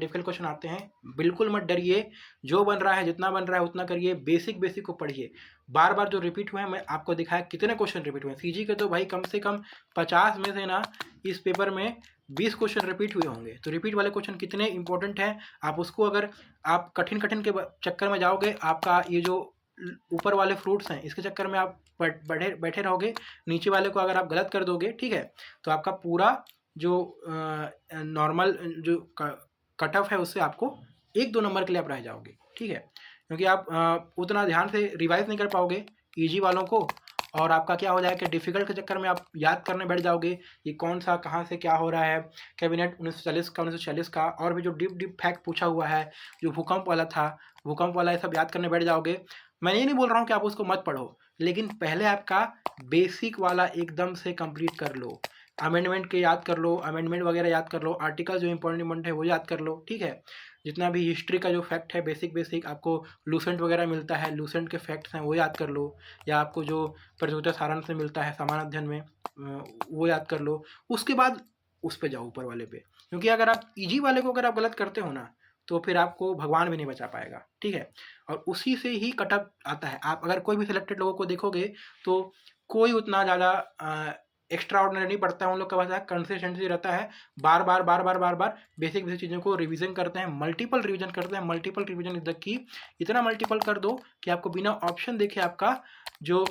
हैं, बिल्कुल मत डरिए, जो बन रहा है जितना बन रहा है उतना करिए, बेसिक को पढ़िए। बार बार जो रिपीट हुए हैं, मैं आपको दिखाया कितने क्वेश्चन रिपीट हुए हैं। सीजी के तो भाई कम से कम 50 में से ना इस पेपर में 20 क्वेश्चन रिपीट हुए होंगे। तो रिपीट वाले क्वेश्चन कितने इंपॉर्टेंट हैं, आप उसको अगर आप कठिन के चक्कर में जाओगे, आपका ये जो ऊपर वाले फ्रूट्स हैं इसके चक्कर में आप बैठे रहोगे, नीचे वाले को अगर आप गलत कर दोगे, ठीक है, तो आपका पूरा जो नॉर्मल जो कट ऑफ है उससे आपको 1-2 नंबर के लिए आप रह जाओगे, ठीक है, क्योंकि आप उतना ध्यान से रिवाइज नहीं कर पाओगे ईजी वालों को, और आपका क्या हो जाएगा कि डिफ़िकल्ट के चक्कर में आप याद करने बैठ जाओगे, ये कौन सा कहाँ से क्या हो रहा है, कैबिनेट 1940 का, और भी जो डीप फैक्ट पूछा हुआ है, जो भूकंप वाला था, भूकंप वाला, ये सब याद करने बैठ जाओगे। मैं ये नहीं बोल रहा हूँ कि आप उसको मत पढ़ो, लेकिन पहले आपका बेसिक वाला एकदम से कंप्लीट कर लो, अमेंडमेंट के याद कर लो, अमेंडमेंट वगैरह याद कर लो, आर्टिकल जो इंपॉर्टेंट है वो याद कर लो, ठीक है, जितना भी हिस्ट्री का जो फैक्ट है बेसिक आपको लूसेंट वगैरह मिलता है, लूसेंट के फैक्ट्स हैं वो याद कर लो, या आपको जो प्रतियोगिता सारांश से मिलता है सामान्य अध्ययन में वो याद कर लो, उसके बाद उस पे जाओ ऊपर वाले पे, क्योंकि अगर आप ईजी वाले को अगर आप गलत करते हो ना, तो फिर आपको भगवान भी नहीं बचा पाएगा, ठीक है, और उसी से ही कटअप आता है। आप अगर कोई भी सिलेक्टेड लोगों को देखोगे तो कोई उतना ज़्यादा एक्स्ट्रा ऑर्डिनरी नहीं पढ़ता है, उन लोग के पास कंसिस्टेंसी रहता है, बार बार बेसिक चीज़ों को रिवीजन करते हैं, मल्टीपल रिवीजन करते हैं, multiple revision is the key, इतना मल्टीपल कर दो कि आपको बिना ऑप्शन देखे आपका जो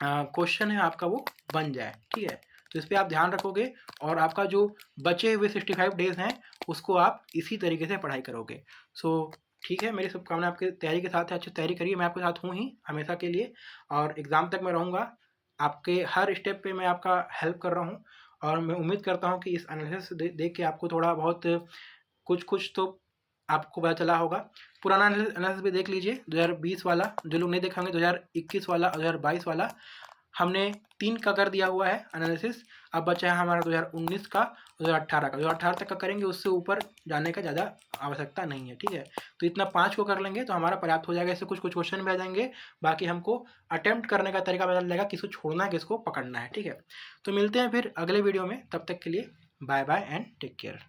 क्वेश्चन है आपका वो बन जाए, ठीक है, तो इस पर आप ध्यान रखोगे, और आपका जो बचे हुए 65 डेज हैं उसको आप इसी तरीके से पढ़ाई करोगे। सो ठीक है, मेरी शुभकामना आपके तैयारी के साथ है, अच्छी तैयारी करिए, मैं आपके साथ हूँ ही हमेशा के लिए, और एग्ज़ाम तक मैं रहूँगा, आपके हर स्टेप पे मैं आपका हेल्प कर रहा हूँ, और मैं उम्मीद करता हूँ कि इस एनालिसिस देख के आपको थोड़ा बहुत कुछ तो आपको पता चला होगा। पुराना एनालिसिस भी देख लीजिए, 2020 वाला, जो लोग नहीं देखेंगे 2021 वाला, 2022 वाला, हमने 3 का कर दिया हुआ है एनालिसिस, अब बचा है हमारा 2019 का, 2018 का, 2018 तक का करेंगे, उससे ऊपर जाने का ज़्यादा आवश्यकता नहीं है, ठीक है, तो इतना 5 को कर लेंगे तो हमारा पर्याप्त हो जाएगा, इससे कुछ क्वेश्चन भी आ जाएंगे, बाकी हमको अटेम्प्ट करने का तरीका पता चलेगा, किसको छोड़ना है किसको पकड़ना है, ठीक है, तो मिलते हैं फिर अगले वीडियो में, तब तक के लिए bye bye and take care.